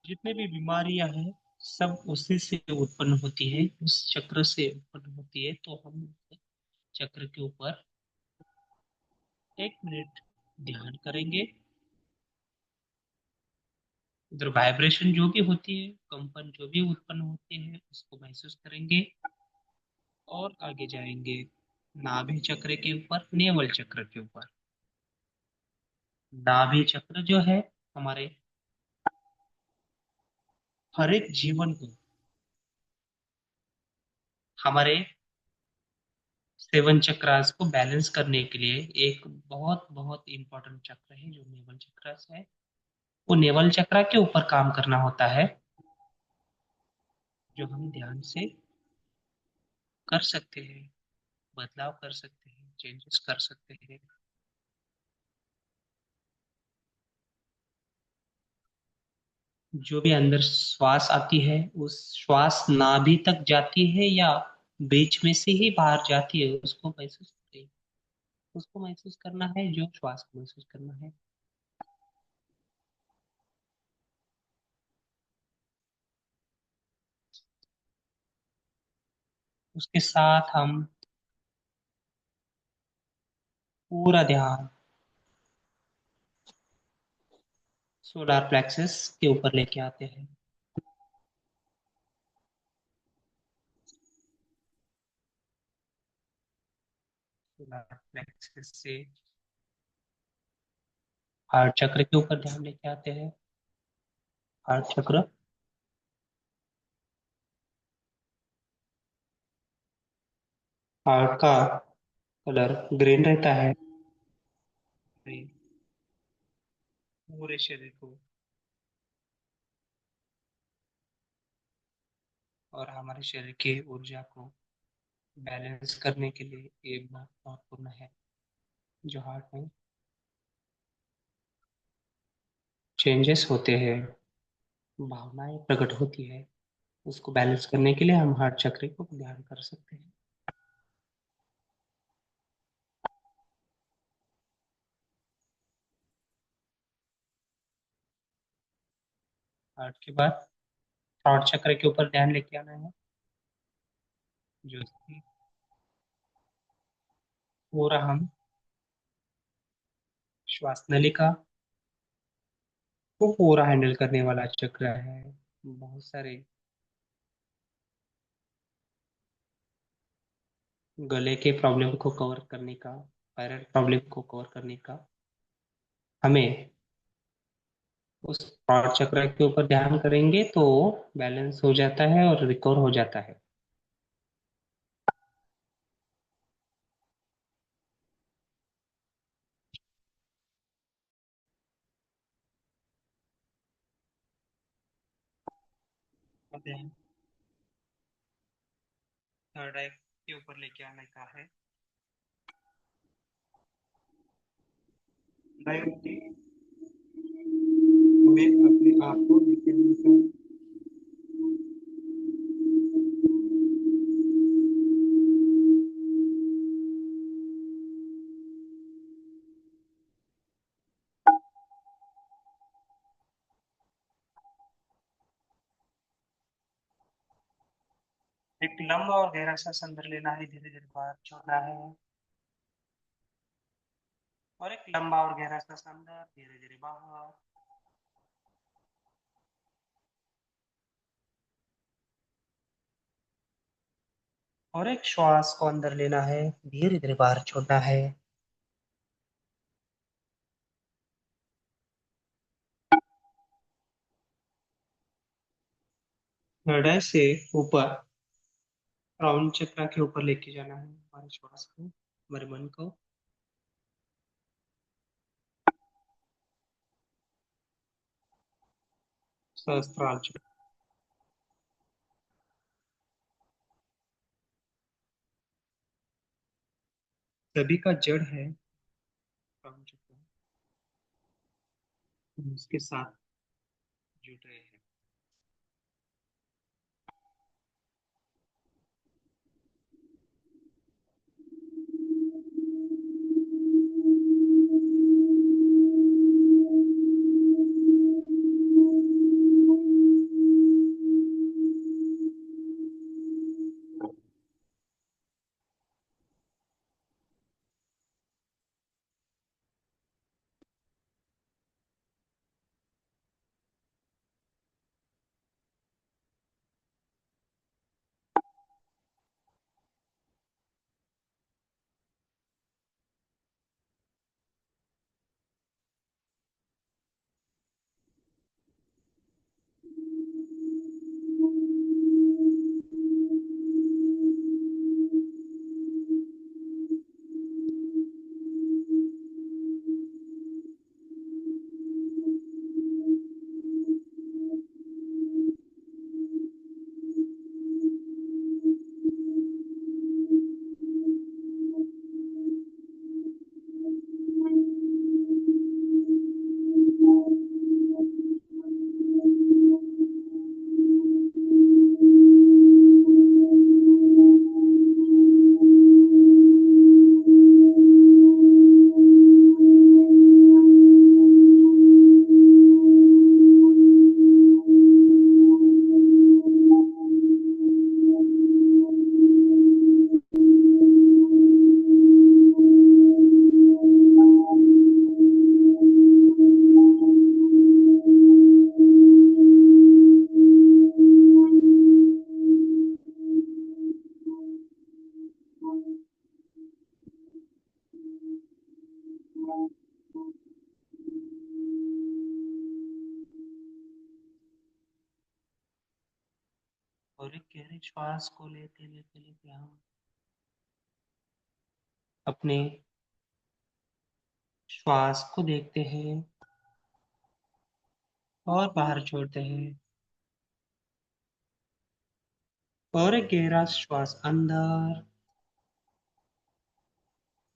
जितने भी बीमारियां हैं सब उसी से उत्पन्न होती है, उस चक्र से उत्पन्न होती है. तो हम चक्र के ऊपर 1 मिनट ध्यान करेंगे. उधर वाइब्रेशन जो भी होती है, कंपन जो भी उत्पन्न होते हैं उसको महसूस करेंगे और आगे जाएंगे नाभि चक्र के ऊपर, नेवल चक्र के ऊपर. नाभि चक्र जो है हमारे हर एक जीवन को, हमारे सेवन चक्रास को बैलेंस करने के लिए एक बहुत बहुत इंपॉर्टेंट चक्र है जो नेवल चक्रास है. वो नेवल चक्र के ऊपर काम करना होता है, जो हम ध्यान से कर सकते हैं, बदलाव कर सकते हैं, चेंजेस कर सकते हैं. जो भी अंदर श्वास आती है उस श्वास नाभि तक जाती है या बीच में से ही बाहर जाती है, उसको महसूस करिए. उसको महसूस करना है, जो श्वास को महसूस करना है. उसके साथ हम पूरा ध्यान सोलर प्लेक्सस के ऊपर लेके आते हैं. सोलर प्लेक्सस से हार्ट चक्र के ऊपर ध्यान लेके आते हैं. हार्ट चक्र, हार्ट का कलर ग्रीन रहता है. पूरे शरीर को और हमारे शरीर की ऊर्जा को बैलेंस करने के लिए ये बहुत महत्वपूर्ण है. जो हार्ट में चेंजेस होते हैं, भावनाएं प्रकट होती है, उसको बैलेंस करने के लिए हम हार्ट चक्र को ध्यान कर सकते हैं। हार्ट के बाद थ्रॉट चक्र के ऊपर ध्यान लेके आना है, जो कि पूरा हम श्वास नलिका को पूरा हैंडल करने वाला चक्र है। बहुत सारे गले के प्रॉब्लम को कवर करने का, थायराइड प्रॉब्लम को कवर करने का हमें उस थ्रॉट चक्र के ऊपर ध्यान करेंगे तो बैलेंस हो जाता है और रिकवर हो जाता है। ध्यान थर्ड आई के ऊपर लेके आने का है। हमें अपने आप को लेके आने का, एक लंबा और गहरा सांस अंदर लेना है, धीरे धीरे बाहर छोड़ना है। और एक लंबा और गहरा सांस अंदर, धीरे धीरे बाहर। और एक श्वास को अंदर लेना है, धीरे धीरे बाहर छोड़ना है। हृदय से ऊपर क्राउन चक्र के ऊपर लेके जाना है हमारे श्वास को, हमारे मन को। सहस्त्रार चक्र सभी का जड़ है, क्राउन चक्र, हम उसके साथ जुड़ रहे हैं। और एक गहरी श्वास को लेते लेते लेते हम अपने श्वास को देखते हैं और बाहर छोड़ते हैं। और एक गहरा श्वास अंदर,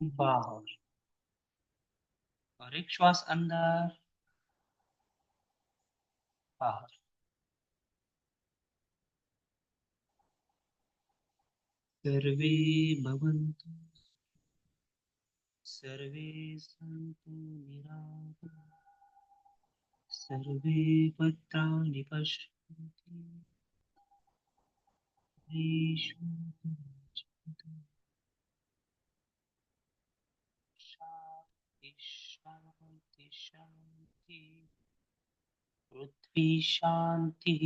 बाहर। और एक श्वास अंदर, बाहर। सर्वे भवन्तु सर्वे सन्तु निरामया सर्वे भद्राणि पश्यन्तु शान्ति शान्ति शान्ति पृथ्वी शान्तिः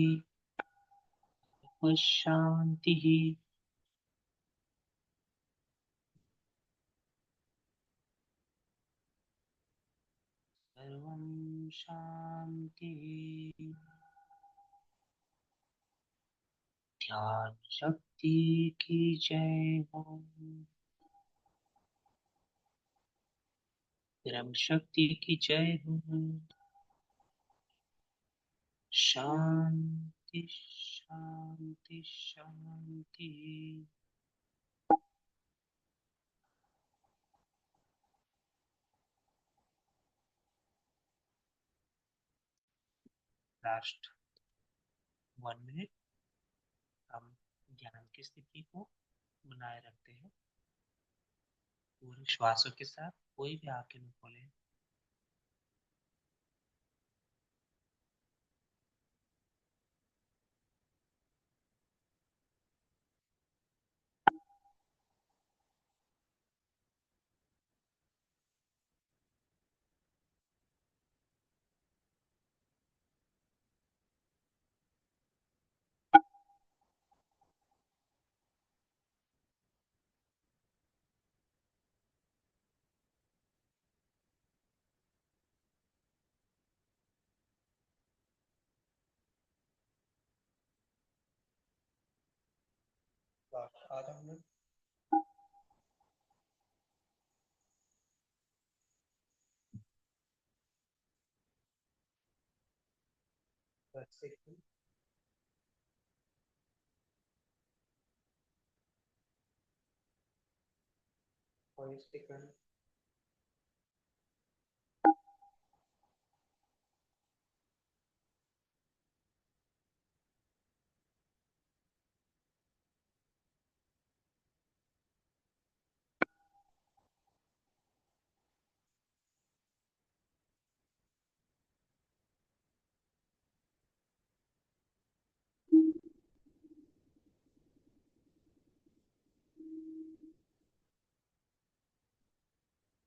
शान्तिः सर्वं शान्तिः ध्यान शक्ति की जय हो ब्रह्म शक्ति की जय हो शांति शांति शांति लास्ट 1 मिनट हम ध्यान की स्थिति को बनाए रखते हैं पूरे श्वासों के साथ कोई भी आंखें न खोले आधा minute 10 second 5 second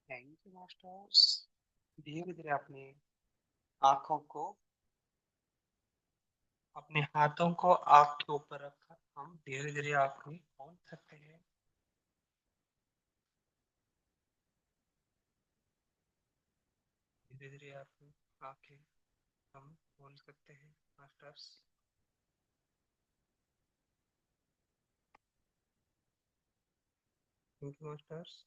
thank you masters धीरे धीरे अपने आंखों को अपने हाथों को आंख के ऊपर रखकर हम धीरे धीरे आंखें खोल सकते हैं धीरे धीरे आप आंखें हम खोल सकते हैं मास्टर्स थैंक यू मास्टर्स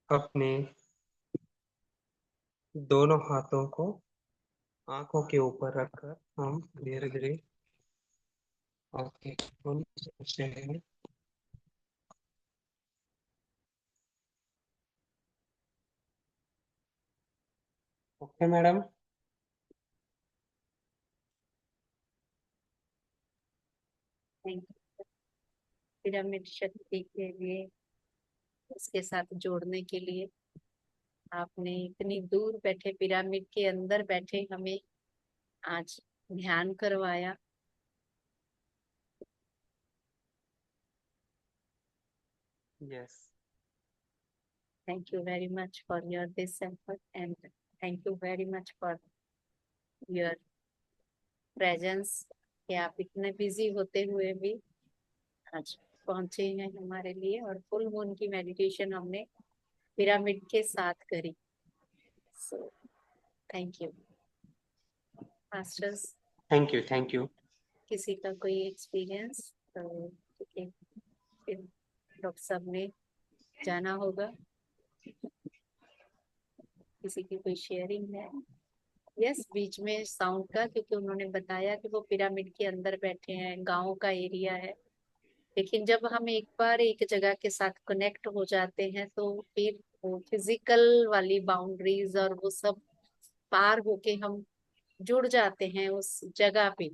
अपने दोनों हाथों को आंखों के ऊपर रखकर हम धीरे धीरे आंखें खोल सकते हैं okay madam thank you pyramid शक्ति के लिए, इसके साथ जोड़ने के लिए। आपने इतनी दूर बैठे, पिरामिड के अंदर बैठे हमें आज ध्यान करवाया। Yes Thank you very much for your this effort, and thank you very much for your presence कि आप इतने बिजी होते हुए भी आज पहुंचे हैं हमारे लिए। और फुल मून की मेडिटेशन हमने पिरामिड के साथ करी। सो thank you masters. Thank you किसी का कोई एक्सपीरियंस तो ठीक है, फिर डॉक्टर साहब ने जाना होगा। किसी की कोई शेयरिंग है? यस, बीच में साउंड का, क्योंकि उन्होंने बताया कि वो पिरामिड के अंदर बैठे हैं, गांव का एरिया है। लेकिन जब हम एक बार एक जगह के साथ कनेक्ट हो जाते हैं तो फिर वो फिजिकल वाली बाउंड्रीज और वो सब पार होके हम जुड़ जाते हैं उस जगह पे।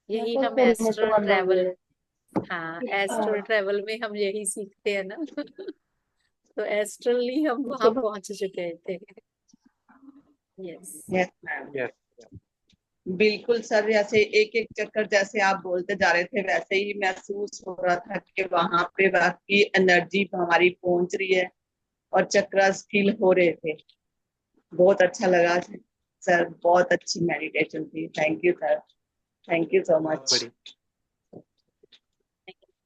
यही हम एस्ट्रल ट्रेवल, हाँ एस्ट्रल ट्रेवल में हम यही सीखते हैं ना। तो एस्ट्रली हम वहां पहुंच चुके थे। यस। Yes ma'am, yes. बिल्कुल सर, जैसे एक एक चक्कर जैसे आप बोलते जा रहे थे वैसे ही महसूस हो रहा था कि वहां पे बाकी एनर्जी हमारी पहुंच रही है और चक्रास फील हो रहे थे। बहुत अच्छा लगा सर, बहुत अच्छी मेडिटेशन थी। Thank you sir, thank you सो बहुत मच। बढ़िया।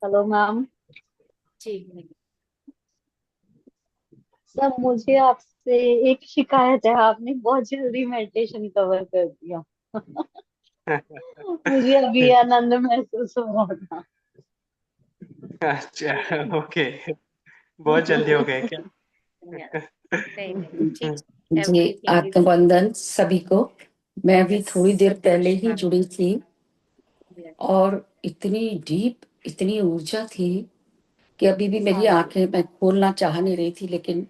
Hello ma'am. जी। सर मुझे आपसे एक शिकायत है, आपने बहुत जल्दी मेडिटेशन कवर कर दिया। मुझे अभी आनंद महसूस हो रहा था। अच्छा, ओके। बहुत जल्दी हो गए क्या? नहीं नहीं, ठीक। जी, एवरीथिंग इज आत्मवंदन सभी को। मैं भी थोड़ी देर पहले ही जुड़ी थी और इतनी डीप, इतनी ऊर्जा थी कि अभी भी मेरी आंखें, मैं खोलना चाह नहीं रही थी, लेकिन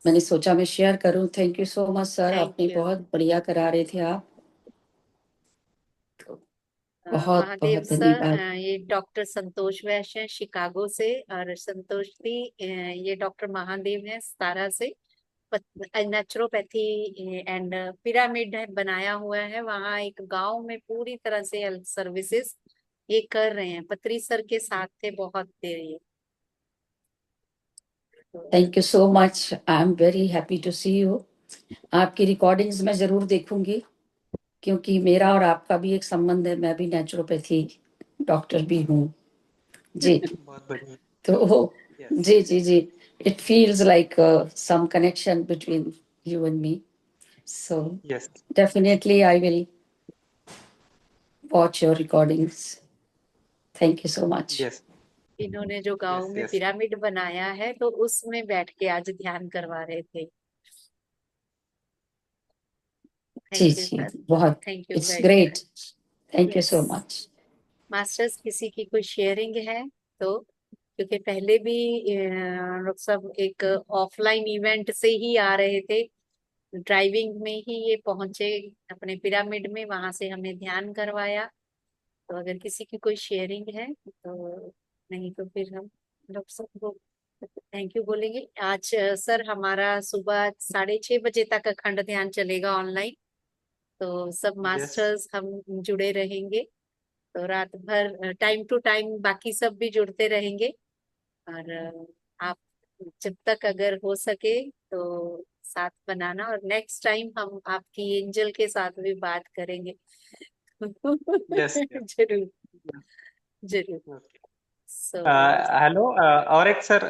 मैंने सोचा मैं शेयर करूं। Thank you so much sir, thank आपने यू। बहुत बढ़िया करा रहे थे आप। बहुत महादेव बहुत सर, धन्यवाद। ये डॉक्टर संतोष वैश्य है शिकागो से, और संतोष दी ये डॉक्टर महादेव है सतारा से। नेचुरोपैथी एंड पिरामिड बनाया हुआ है वहाँ एक गांव में, पूरी तरह से हेल्थ सर्विसेज ये कर रहे हैं। पत्री सर के साथ थे बहुत देर ये। Thank you so much, I am very happy to see you. आपकी रिकॉर्डिंग्स मैं जरूर देखूंगी, क्योंकि मेरा और आपका भी एक संबंध है। मैं भी नेचुरोपैथी डॉक्टर भी हूँ जी। बहुत बढ़िया। तो यस। जी जी जी, it feels like some connection between you and me. So yes. definitely I will watch your recordings. Thank you so much. Yes. इन्होंने जो गांव यस। में यस। पिरामिड बनाया है तो उसमें बैठ के आज ध्यान करवा रहे थे। जी थैंक यू जी, सर, बहुत, thank you it's very great. Much. Thank you yes so much. Masters, किसी की कोई शेयरिंग है तो? क्योंकि पहले भी हम लोग सब एक ऑफलाइन इवेंट से ही आ रहे थे, ड्राइविंग में ही ये पहुंचे अपने पिरामिड में, वहां से हमने ध्यान करवाया। तो अगर किसी की कोई शेयरिंग है तो, नहीं तो फिर हम लोग सबको थैंक यू बोलेंगे। आज सर हमारा सुबह 6:30 बजे तक अखंड ध्यान चलेगा ऑनलाइन, तो सब यस। मास्टर्स हम जुड़े रहेंगे। तो रात भर टाइम टू टाइम बाकी सब भी जुड़ते रहेंगे। और आप जब तक अगर हो सके तो साथ बनाना, और नेक्स्ट टाइम हम आपकी एंजल के साथ भी बात करेंगे। यस। जरूर, जरूर। सो हेलो, और एक सर,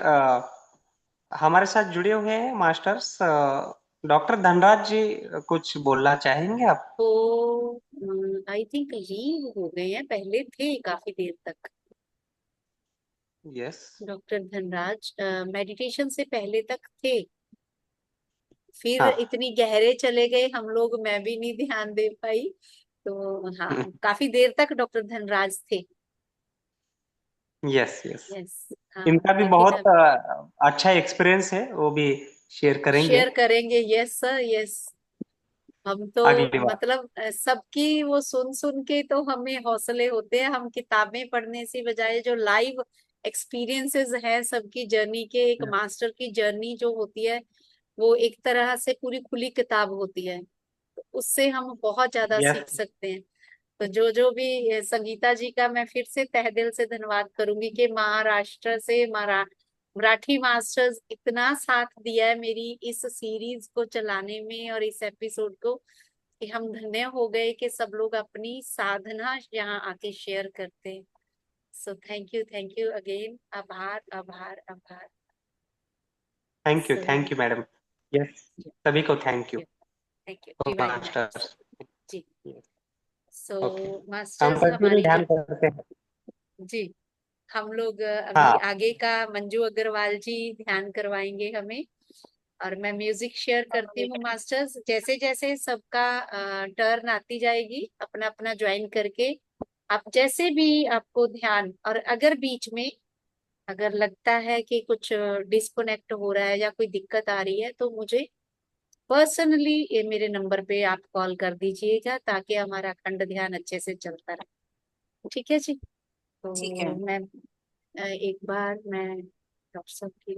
हमारे साथ जुड़े हुए हैं मास्टर्स, डॉक्टर धनराज जी, कुछ बोलना चाहेंगे आप? तो आई थिंक लीव हो गए हैं, पहले थे काफी देर तक। यस। डॉक्टर धनराज मेडिटेशन से पहले तक थे, फिर हाँ। इतनी गहरे चले गए हम लोग, मैं भी नहीं ध्यान दे पाई। तो हाँ, काफी देर तक डॉक्टर धनराज थे। यस। यस। यस। हाँ, इनका भी लेकिन बहुत अब अच्छा एक्सपीरियंस है, वो भी शेयर करेंगे शेयर करेंगे। Yes sir, yes. हम तो अगली बार। मतलब सबकी वो सुन सुन के तो हमें हौसले होते हैं। हम किताबें पढ़ने से बजाय जो लाइव एक्सपीरियंसेस है सबकी जर्नी के, एक मास्टर की जर्नी जो होती है वो एक तरह से पूरी खुली किताब होती है, तो उससे हम बहुत ज्यादा यस। सीख सकते हैं। तो जो जो भी संगीता जी का मैं फिर से तहे दिल से धन्यवाद करूंगी कि महाराष्ट्र से मराठी मास्टर्स इतना साथ दिया है मेरी इस सीरीज को चलाने में और इस एपिसोड को, कि हम धन्य हो गए कि सब लोग अपनी साधना यहाँ आके शेयर करते हैं। So thank you again. आभार आभार आभार। So thank you madam. Yes. सभी को thank you thank you very much. Masters. जी। सो ओके, हम मास्टर्स कंटिन्यू हमारी ध्यान जो, करते हैं। जी, हम लोग अभी हाँ। आगे का मंजू अग्रवाल जी ध्यान करवाएंगे हमें, और मैं म्यूजिक शेयर करती हूँ मास्टर्स। जैसे जैसे सबका टर्न आती जाएगी अपना अपना ज्वाइन करके, आप जैसे भी आपको ध्यान, और अगर बीच में अगर लगता है कि कुछ डिस्कनेक्ट हो रहा है या कोई दिक्कत आ रही है तो मुझे पर्सनली ये मेरे नंबर पे आप कॉल कर दीजिएगा, ताकि हमारा अखंड ध्यान अच्छे से चलता रहे। ठीक है जी। ठीक है। तो मैं एक बार मैं डॉक्टर साहब की